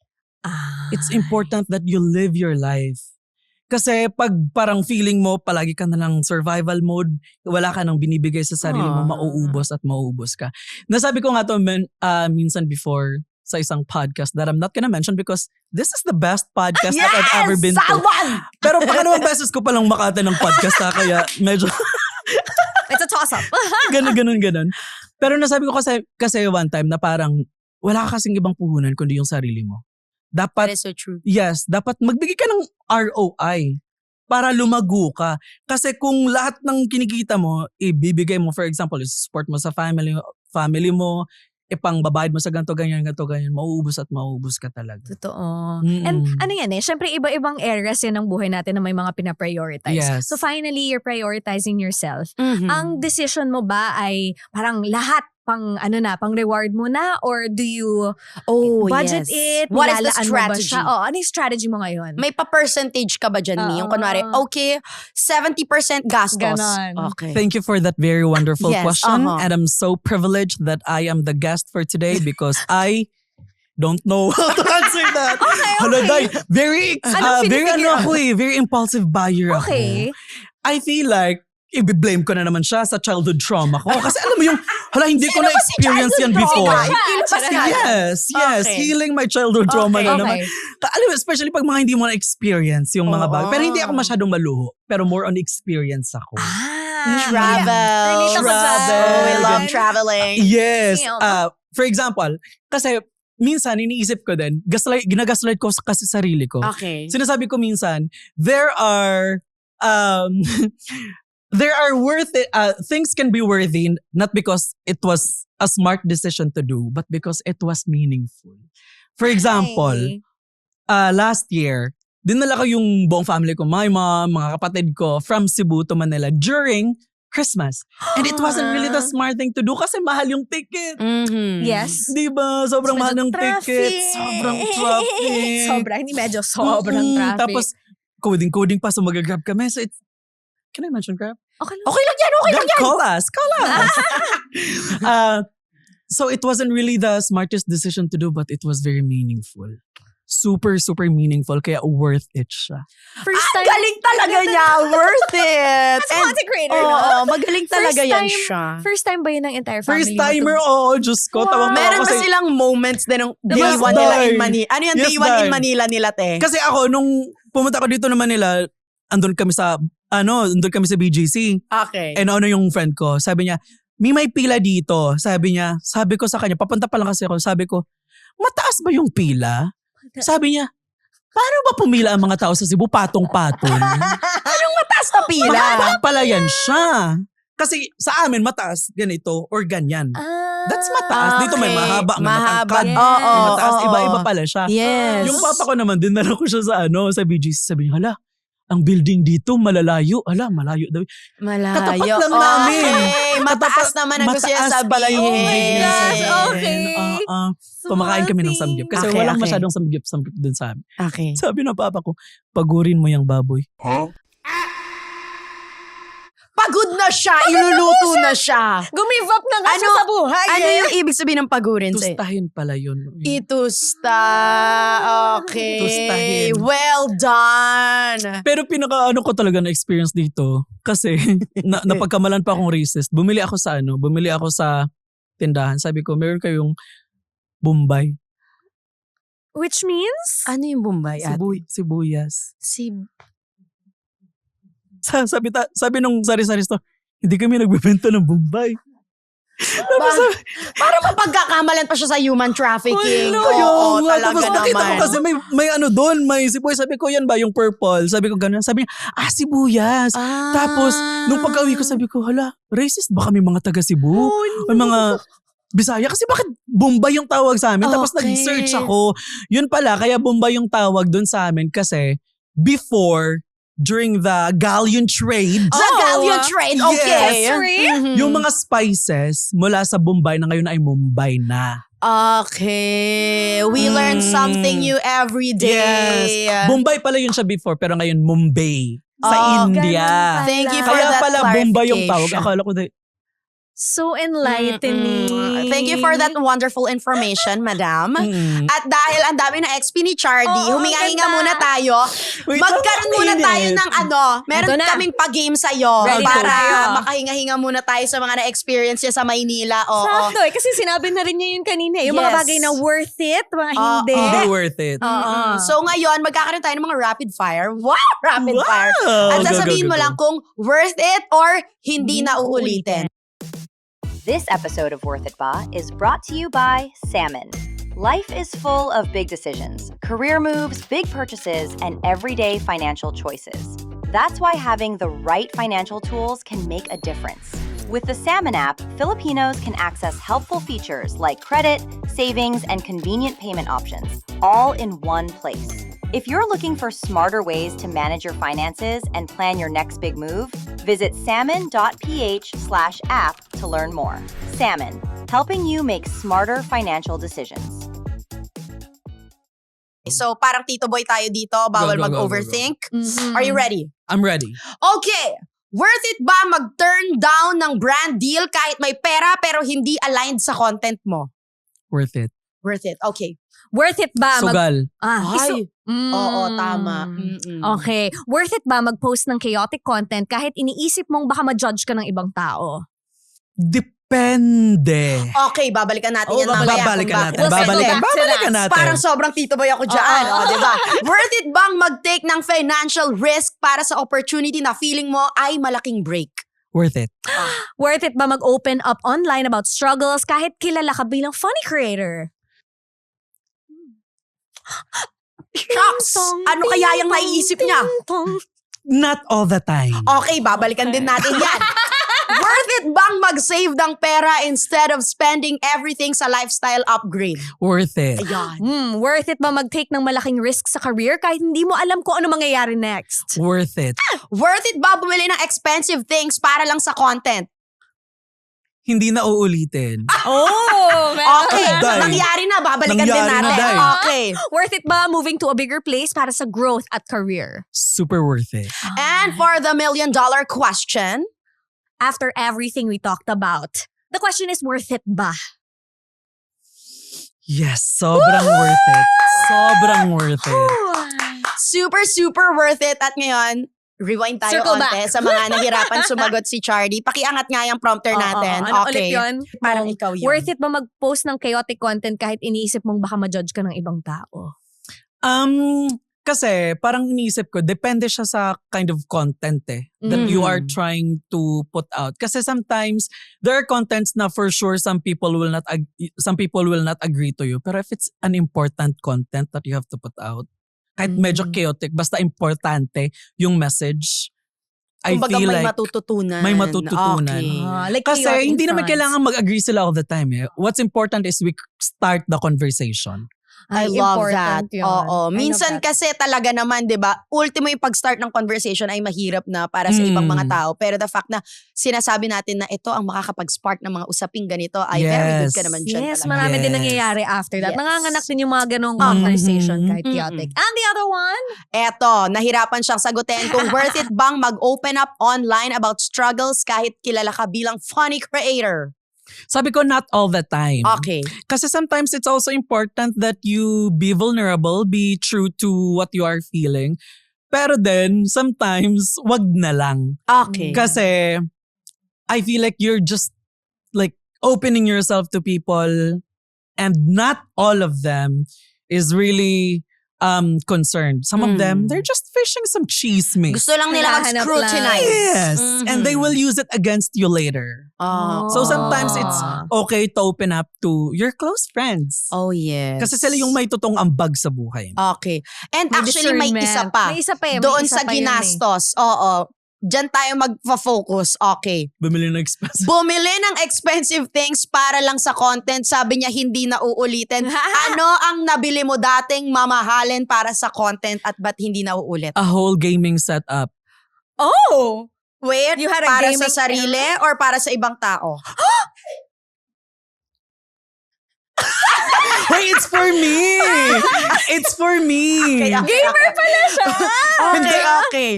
It's important that you live your life. Kasi pag parang feeling mo, palagi ka na lang survival mode, wala ka nang binibigay sa sarili mo, mauubos at mauubos ka. Nasabi ko nga to minsan before sa isang podcast that I'm not gonna mention because this is the best podcast that I've ever been to. Pero pangalawang beses ko palang makata ng podcast kaya medyo... It's a toss-up. Ganun. Pero nasabi ko kasi one time na parang wala ka kasing ibang puhunan kundi yung sarili mo. That Dapat, is so true. yes, dapat magbigay ka ng ROI para lumago ka. Kasi kung lahat ng kinikita mo, ibibigay mo, for example, support mo sa family mo, ipang babayad mo sa ganito, ganyan, mauubos at mauubos ka talaga. Totoo. Mm-mm. And ano yan syempre iba-ibang areas yan ng buhay natin na may mga pinaprioritize. Yes. So finally, you're prioritizing yourself. Mhm. Ang decision mo ba ay parang lahat pang reward mo na or do you budget it? What is the Nilalaan mo ba strategy? siya? Ano yung strategy mo ngayon? May pa-percentage ka ba dyan, Mi? Yung kunwari, okay, 70% gastos. Ganon. Okay. Thank you for that very wonderful Yes, question. uh-huh. And I'm so privileged that I am the guest for today because I don't know how to answer that. Hala, Day, very very impulsive buyer ako. Okay. I feel like i-blame ko na naman siya sa childhood trauma ko. Kasi alam mo yung, hindi ko na-experience yan before. Yes. Okay. Healing my childhood trauma na naman. Okay. Alam mo, especially pag mga hindi mo na-experience yung mga bagay. Pero hindi ako masyadong maluho. Pero more on experience ako. Travel. Relate ako dyan. Oh, we love Ganun. traveling. Yes. Yeah. For example, kasi minsan iniisip ko din, ginagaslight ko kasi sarili ko. Okay. Sinasabi ko minsan, there are things can be worthy not because it was a smart decision to do, but because it was meaningful. For example, last year, dinala ko yung buong family ko, my mom, mga kapatid ko, from Cebu to Manila during Christmas. And it wasn't really the smart thing to do kasi mahal yung ticket. Mhm. Yes. Diba? Sobrang mahal ng Traffic. ticket. Sobrang traffic. Hindi medyo sobrang traffic. Tapos, coding pa, so mag-grab kami. So it's, can I mention Grab? Okay lang. Okay lang yan, okay lang yan. Call us. So it wasn't really the smartest decision to do, but it was very meaningful. Super, super meaningful. Kaya worth it siya. First time. Galing talaga niya. Worth it. As a content creator, no? Oo, magaling talaga First yan time- siya. First time ba yun ng entire family First mo timer, to- oo. Diyos ko. Wow. Tawang Meron ba kasi, silang moments din ng day Yes, one nila in Day. Manila? Ano yung Yes, day one in Day. Manila nila, te? kasi ako, nung pumunta ko dito na Manila, andun kami sa BGC. Okay. And yung friend ko, sabi niya, may pila dito. Sabi ko sa kanya, papunta pa lang kasi ako, sabi ko, mataas ba yung pila? Sabi niya, paano ba pumila ang mga tao sa Cebu? Patong-patong. Anong mataas na pila? Mataas pala yan siya. Kasi sa amin, mataas, ganito, or ganyan. That's mataas. Dito may mahaba, may matangkad. Yes. Oo, May mataas, oo. iba-iba pala siya. Yes. Yung papa ko naman, dinala ko siya sa BGC. Sabi niya, hala, ang building dito, malalayo. Hala, malayo daw. Malayo. Katapat lang namin. Okay. Mataas naman ang gusto niya Mataas pala yung sabihin. building. Oh my gosh, Sabihin. okay. Kumakain kami ng samgyup. Kasi Okay, walang okay. masyadong samgyup dun sa amin. Okay. Sabi ng papa ko, pagurin mo yung baboy. Pagod na siya. Iluluto na siya. Gumive up na nga siya sa buhay. Ano yung ibig sabihin ng pagurin? Tustahin pala yun. Itusta. Okay. Tustahin. Well done. Pero ko talaga na experience dito. Kasi napagkamalan pa akong racist. Bumili ako sa tindahan. Sabi ko, meron kayong Bombay. Which means? Ano yung Bombay? Sibuyas. Si Sabi nung sari-sari store, hindi kami nagbebenta ng Bombay. Para mapagkakamalan pa siya sa human trafficking. Kaya Oo, nga, talaga tapos nakita ko naman. kasi may ano doon, may sibuyas. Sabi ko, yan ba yung purple? Sabi ko gano'n. Sabi niya, sibuyas. Tapos, nung pag-uwi ko, sabi ko, hala, racist ba kami mga taga Cebu? O mga Bisaya? Kasi bakit Bombay yung tawag sa amin? Tapos Okay. nag-search ako. Yun pala, kaya Bombay yung tawag doon sa amin kasi before, during the galleon trade, The galleon trade, okay. Yes. Mhm. yung mga spices mula sa Bombay na ngayon ay Mumbai na. Okay. We learn something new every day. Yes. Bombay pala yun siya before, pero ngayon Mumbai. Sa Oh, India. Thank you for Kaya that pala Bombay yung tawag. clarification. Akala ko So enlightening. Thank you for that wonderful information, madam. At dahil ang dami na XP ni Chardy, Oo, huminga-hinga ganda. muna tayo. Wait, Magkaroon muna mainit. tayo ng meron Eto na. kaming pa-game sa'yo Ready na para tayo. makahinga-hinga muna tayo sa mga na-experience niya sa Maynila. Oo. Sakto eh. Kasi sinabi na rin niya yun kanina. Yung mga Yes. bagay na worth it, mga Oo. hindi. Hindi worth it. So ngayon, magkakaroon tayo ng mga rapid fire. Wow! Rapid fire. At Go, sasabihin go, mo go. lang kung worth it or hindi na uulitin. This episode of Worth It Ba is brought to you by Salmon. Life is full of big decisions, career moves, big purchases, and everyday financial choices. That's why having the right financial tools can make a difference. With the Salmon app, Filipinos can access helpful features like credit, savings, and convenient payment options, all in one place. If you're looking for smarter ways to manage your finances and plan your next big move, visit salmon.ph/app to learn more. Salmon, helping you make smarter financial decisions. So parang Tito Boy tayo dito, bawal Go, go, go, mag-overthink. Mhm. Are you ready? I'm ready. Okay. Worth it ba mag-turn down ng brand deal kahit may pera pero hindi aligned sa content mo? Worth it. Worth it. Okay. Worth it ba? Sugal. Ay. Mm. Oo, tama. Mm-mm. Okay. Worth it ba mag-post ng chaotic content kahit iniisip mong baka ma-judge ka ng ibang tao? Depende. Okay, babalikan natin yan mamaya. Babalikan kung natin. bakit. We'll Kasi Babalikan natin. parang sobrang Tito Boy ako dyan. Oo. di ba? Worth it bang mag-take ng financial risk para sa opportunity na feeling mo ay malaking break? Worth it. Worth it ba mag-open up online about struggles kahit kilala ka bilang funny creator? Shucks! Ano kaya yung naiisip niya? Not all the time. Okay, babalikan din natin yan. Worth it bang mag-save ng pera instead of spending everything sa lifestyle upgrade? Worth it. Ayan. Worth it ba mag-take ng malaking risk sa career kahit hindi mo alam kung ano mangyayari next? Worth it. Worth it ba bumili ng expensive things para lang sa content? Hindi na uulitin. Oh, Okay, Dahil. nangyari na, babalikan din Nangyari na, natin. dahil. Okay. Worth it ba moving to a bigger place para sa growth at career? Super worth it. And for the $1 million question, After everything we talked about, the question is worth it ba? Yes, sobrang worth it. Sobrang worth it. super, super worth it. At ngayon, rewind tayo Circle onte back. sa mga nahirapan sumagot si Chardy. Pakiangat nga yung prompter natin. Ano Okay. ulit yun? Parang ikaw yun. Worth it ba mag-post ng chaotic content kahit iniisip mong baka ma-judge ka ng ibang tao? Kasi parang iniisip ko, depende siya sa kind of content that you are trying to put out. Kasi sometimes there are contents na for sure some people will not agree to you. Pero if it's an important content that you have to put out, kahit medyo chaotic, basta importante yung message, I Kumbaga feel may like matututunan. may matututunan. Okay. Like kasi chaotic hindi naman fronts. kailangan mag-agree sila all the time. What's important is we start the conversation. I Ay, love that. important yun. Oo. I love Minsan that. kasi talaga naman, 'di ba? Ultimo yung pag-start ng conversation ay mahirap na para sa ibang mga tao. Pero the fact na sinasabi natin na ito ang makakapag-spark ng mga usaping ganito ay very good ka naman dyan. Yes, talaga. marami din Yes. nangyayari after that. Yes. Nanganganak din yung mga ganong conversation kahit Mhm. chaotic. And the other one? Eto, nahirapan siyang sagutin kung worth it bang mag-open up online about struggles kahit kilala ka bilang funny creator. Sabi ko, not all the time. Okay. Kasi sometimes it's also important that you be vulnerable, be true to what you are feeling. Pero then, sometimes, wag na lang. Okay. Kasi, I feel like you're just like opening yourself to people and not all of them is really concerned. Some of them, they're just fishing some chismis. Gusto lang nila Hinahanap mag-scrutinize. Yes. And they will use it against you later. So sometimes it's okay to open up to your close friends. Oh, yes. Kasi sila yung may totoong ambag sa buhay. Okay. And May actually, may discernment. isa pa. May isa pa eh. May Doon isa sa pa yun eh. ginastos. Oo. Diyan tayo magpa-focus. Okay. Bumili ng expensive. Bumili ng expensive things para lang sa content. Sabi niya, hindi na uulitin. Ano ang nabili mo dating mamahalin para sa content at ba't hindi na uulit? A whole gaming setup. Oh! Wait, You had a para gaming sa sarili or para sa ibang tao? Hey, it's for me! It's for me! Gamer pala siya! Okay, okay.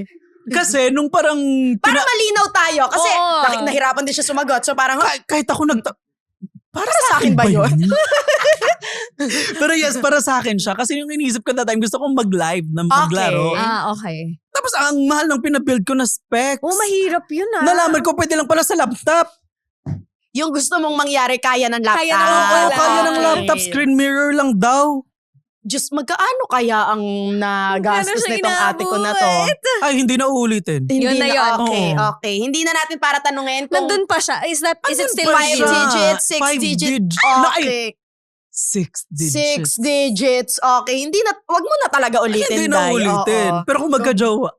Kasi nung parang... Para malinaw tayo. Kasi Oo. nahirapan din siya sumagot. So parang, kahit ako para sa akin ba yun? Pero yes, para sa akin siya. Kasi yung inisip ko that time, gusto kong mag-live ng paglaro. Okay. Tapos ang mahal ng pinabuild ko na specs. Oh, mahirap yun Nalaman ko pwede lang pala sa laptop. yung gusto mong mangyari kaya ng laptop. Kaya ng Oo, wala. kaya ng Okay. laptop, screen mirror lang daw. Diyos, magkaano kaya ang nagastos siya nitong ate ko na to? inaabot? Ay, hindi na uulitin. Yun na yun. Okay, Oo. okay. Hindi na natin para tanungin kung Nandun pa siya. Is it still pa 5 siya? digits, 6 5 digits? Okay. Okay. 6 digits. 6 digits. Okay. Hindi na, wag mo na talaga ulitin, Hindi na Day. ulitin. Oo. Pero kung magka-jowa,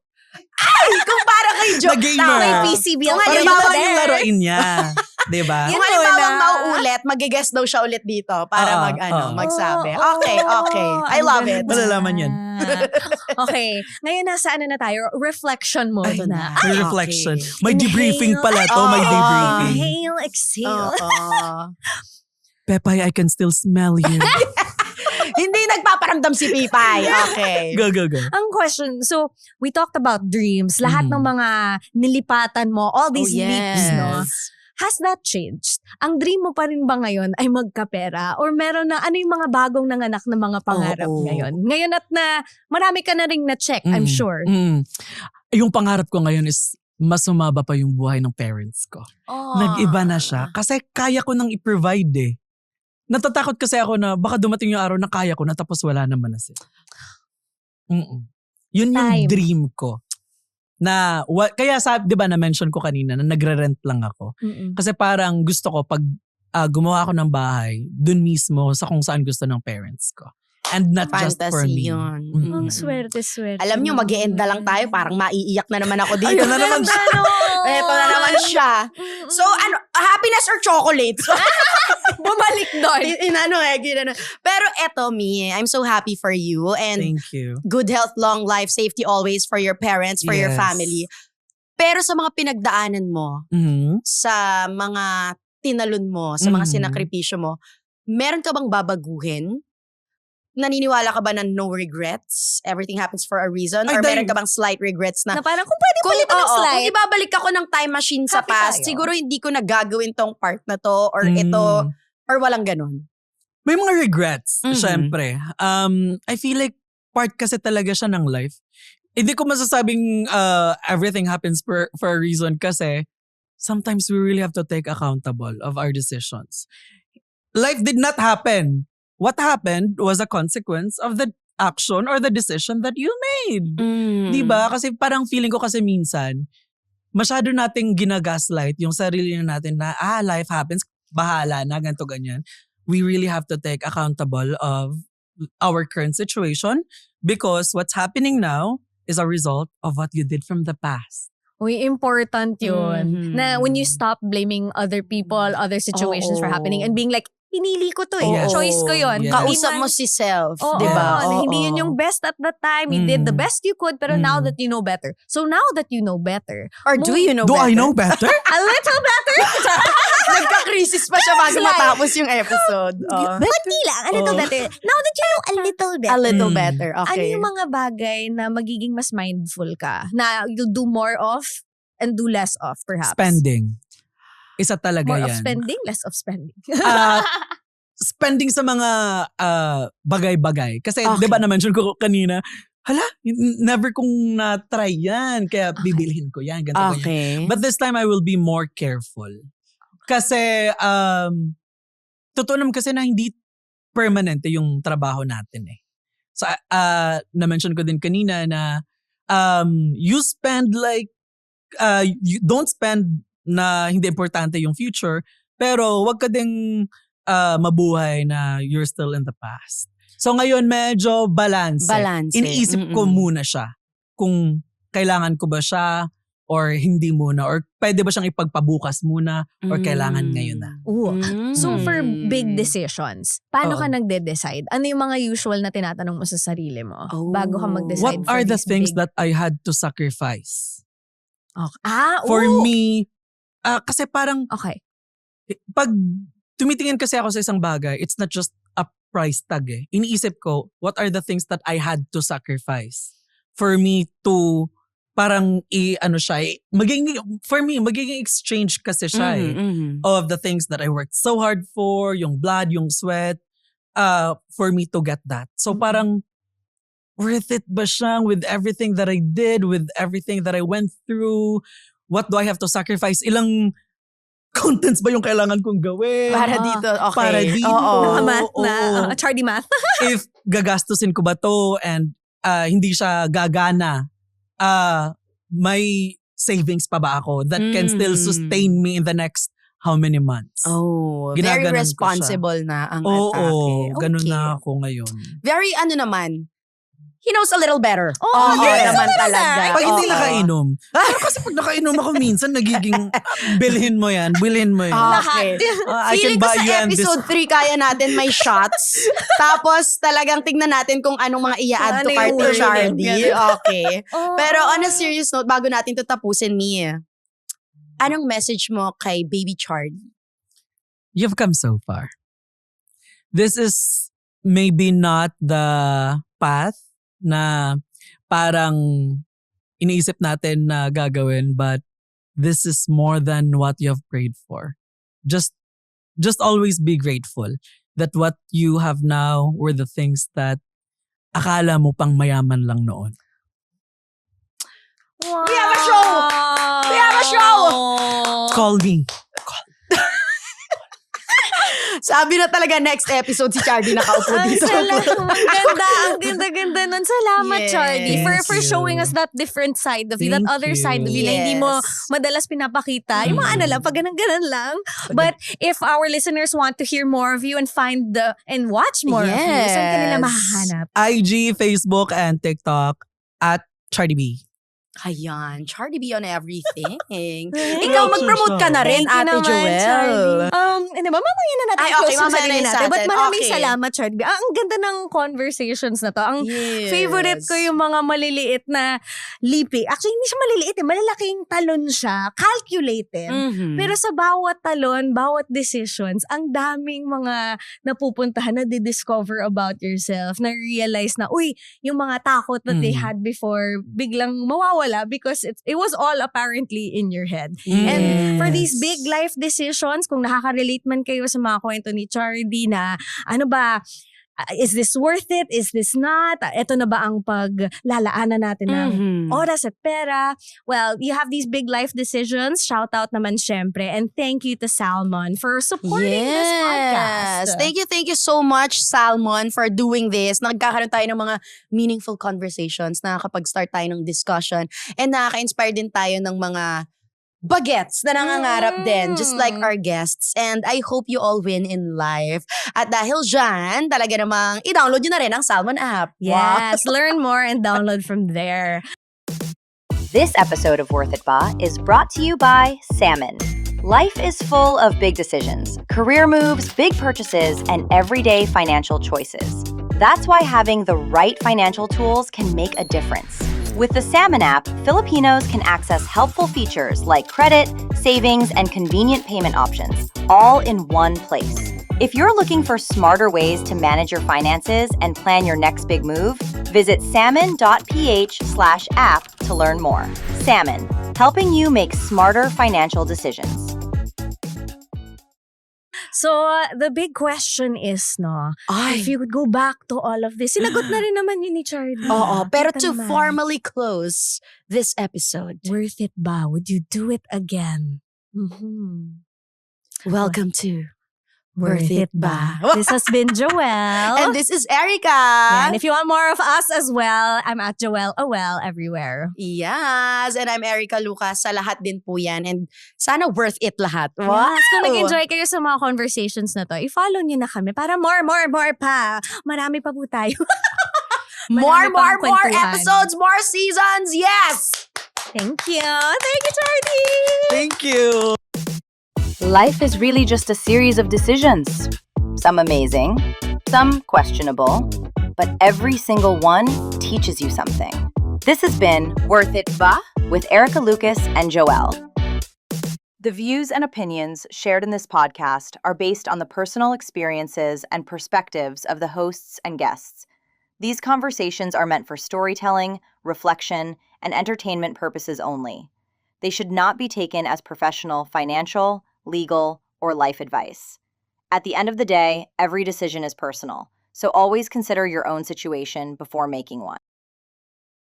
Ay, kung para kay na joke gamer. May PCB ang Kung Para halimbawa, yun lang yung laruin niya. Diba? Kung Yun halimbawa na. mauulit, mag-guest daw siya ulit dito para magsabi. Okay, okay. I love it. Malalaman yan. Okay. Ngayon nasa ano na tayo? Reflection mode Ay, na. may okay. reflection. May debriefing pala to. May Oo. debriefing. Inhale, exhale. Oo. Pepay, I can still smell you. Hindi nagpaparamdam si Pipay. Okay. Go, go, go. Ang question, so we talked about dreams, lahat ng mga nilipatan mo, all these leaps, no? Has that changed? Ang dream mo pa rin ba ngayon ay magkapera? Or meron na, ano yung mga bagong nanganak na mga pangarap Oo. ngayon? Ngayon at na, marami ka na rin na-check, I'm sure. Yung pangarap ko ngayon is mas sumaba pa yung buhay ng parents ko. Nag-iba na siya. Kasi kaya ko nang i-provide eh. Natatakot kasi ako na baka dumating yung araw na kaya ko na tapos wala naman na sila. Yun yung Time. dream ko. Na, kaya di ba na-mention ko kanina na nagre-rent lang ako. Kasi parang gusto ko pag gumawa ako ng bahay, dun mismo sa kung saan gusto ng parents ko. And not just for Fantasy me. yun. Ang swerte. Alam nyo, mag-e-end na lang tayo. Parang maiiyak na naman ako dito. Ayun na naman siya. Ito na naman siya. So, happiness or chocolates? Bumalik doon. Ginano. Pero eto, me, I'm so happy for you. And Thank you. good health, long life, safety always for your parents, for your Yes. family. Pero sa mga pinagdaanan mo, sa mga tinalon mo, sa mga sinakripisyo mo, meron ka bang babaguhin? Naniniwala ka ba na no regrets? Everything happens for a reason? Ay, Or dahil- meron ka bang slight regrets na Na parang kung pwede kung, palitan ng kung slide. ibabalik ako ng time machine sa Happy past, tayo. siguro hindi ko na gagawin tong part na to or ito, or walang ganun. May mga regrets, Mhm. syempre. I feel like part kasi talaga siya ng life. Hindi ko masasabing everything happens for a reason kasi sometimes we really have to take accountable of our decisions. Life did not happen. What happened was a consequence of the action or the decision that you made. Diba? Kasi parang feeling ko kasi minsan, masyado nating ginagaslight yung sarili natin na, life happens, bahala na, ganito, ganyan. We really have to take accountable of our current situation because what's happening now is a result of what you did from the past. Uy, important yun. Mhm. Na when you stop blaming other people, other situations for Oo. happening and being like, hinili ko to eh. Yes. Choice ko yun. Yes. Kausap Hindi mo man- si self, Oo, di ba? na Oo. hindi yun yung best at that time. You did the Mm. best you could, pero now that you know better. So now that you know better, Or do you know Do better? I know better? a little better. Nagka-crisis pa siya bago Slide. matapos yung episode. Kunti lang, a little Oo. better. Now that you know a little better. A little Mm. better. Ano Okay. yung mga bagay na magiging mas mindful ka? Na you'll do more of and do less of, perhaps? Spending. Isa talaga More yan. of spending, less of spending. Ah, spending sa mga bagay-bagay. Kasi Okay. 'di ba na-mention ko kanina, never kong na-try yan. Kaya bibilhin ko yan. Ganito, ganyan. Okay. But this time, I will be more careful. Kasi, totoo naman kasi na hindi permanente yung trabaho natin eh. So, na-mention ko din kanina na you spend like, you don't spend na hindi importante yung future, pero wag ka ding mabuhay na you're still in the past. So ngayon medyo balance. Balance. Iniisip ko muna siya kung kailangan ko ba siya or hindi muna, or pwede ba siyang ipagpabukas muna or kailangan ngayon na. Ooh. So for big Mm. decisions, paano ka nagde-decide? Ano yung mga usual na tinatanong mo sa sarili mo bago ka mag-decide? What are the these things big- that I had to sacrifice? Okay. For me, kasi parang Okay. pag tumitingin kasi ako sa isang bagay, it's not just a price tag eh. Iniisip ko, what are the things that I had to sacrifice for me to parang magiging exchange kasi siya eh. Of the things that I worked so hard for, yung blood, yung sweat, for me to get that. So parang, worth it ba siyang with everything that I did, with everything that I went through? What do I have to sacrifice? Ilang contents ba yung kailangan kong gawin? Para dito, okay. Para dito. Oo. Math na, Oo. charity math. If gagastusin ko ba to and hindi siya gagana, may savings pa ba ako that can still sustain me in the next how many months? Oh, very Ginaganon ko siya. responsible na ang Oo, atake. ganun Okay. na ako ngayon. Very naman, he knows a little better. Oh, yes. naman Talaga. talaga. Pag hindi Oo. nakainom. Pero kasi pag nakainom ako minsan, nagiging, bilhin mo yan. Okay. I Feeling can ko buy sa you and this. episode 3 kaya natin may shots. Tapos talagang tignan natin kung anong mga i-add to Ano cart yung ni word? Chardy. Okay. Oh. Pero on a serious note, bago natin to tapusin, Mia, anong message mo kay baby Chardy? You've come so far. This is maybe not the path na parang iniisip natin na gagawin, but this is more than what you have prayed for. Just always be grateful that what you have now were the things that akala mo pang mayaman lang noon. Wow. We have a show! We have a show! Call me. Sabi na talaga next episode si Chardy nakaupo Ang dito. ang ganda nun. Salamat, Yes. Chardy, for Thank showing you. us that different side of you, that Thank other you. side of you na hindi mo Yes. madalas pinapakita. Yung mga lang, pag ganun lang. But if our listeners want to hear more of you and and watch more of you, saan ka nila Yes. mahahanap? IG, Facebook, and TikTok at Chardy B. Ayan, Chardy be on everything. Thank Ikaw, you. mag-promote ka na rin, Thank you Ate naman, Joel. Chardy. Hindi ba, mamaya na natin Ay, okay, close yung mamaya na sarili yung sa natin. But atin. maraming Okay. salamat, Chardy. Ang ganda ng conversations na to. Ang Yes. favorite ko yung mga maliliit na lipi. Actually, hindi siya maliliit eh. Malalaking talon siya. Calculated. Mhm. Pero sa bawat talon, bawat decisions, ang daming mga napupuntahan na discover about yourself, na realize na, uy, yung mga takot that they had before, biglang mawawala because it was all apparently in your head. And for these big life decisions, kung nakaka-relate man kayo sa mga kwento ni Chardy na, ano ba, is this worth it? Is this not? Ito na ba ang paglalaanan natin ng oras at pera? Well, you have these big life decisions. Shout out naman syempre. And thank you to Salmon for supporting this podcast. Thank you so much, Salmon, for doing this. Nagkakaroon tayo ng mga meaningful conversations, nakakapag-start tayo ng discussion, and nakaka-inspire din tayo ng mga bagets na nangangarap din, just like our guests. And I hope you all win in life. At dahil dyan, talaga namang i-download nyo na rin ang Salmon app. Yes, learn more and download from there. This episode of Worth It Ba is brought to you by Salmon. Life is full of big decisions, career moves, big purchases, and everyday financial choices. That's why having the right financial tools can make a difference. With the Salmon app, Filipinos can access helpful features like credit, savings, and convenient payment options, all in one place. If you're looking for smarter ways to manage your finances and plan your next big move, visit salmon.ph/app to learn more. Salmon, helping you make smarter financial decisions. So, the big question is, no, Ay. if you could go back to all of this, sinagot na rin naman yun ni Chardy. Oo, pero Kita to naman. formally close this episode, Worth it ba? Would you do it again? Mm-hmm. welcome to Worth it ba? This has been Joelle. And this is Erica. And if you want more of us as well, I'm at Joelle Owell everywhere. Yes, and I'm Erica Lucas. Sa lahat din po yan. And sana worth it lahat. Wow! Yes, kung nag-enjoy kayo sa mga conversations na to, i-follow nyo na kami para more pa. Marami pa po tayo. More Marami pang kwentuhan. episodes, more seasons. Yes! Thank you. Thank you, Charlie. Thank you. Life is really just a series of decisions. Some amazing, some questionable, but every single one teaches you something. This has been Worth It Ba with Erica Lucas and Joelle. The views and opinions shared in this podcast are based on the personal experiences and perspectives of the hosts and guests. These conversations are meant for storytelling, reflection, and entertainment purposes only. They should not be taken as professional financial, legal, or life advice. At the end of the day, every decision is personal, so always consider your own situation before making one.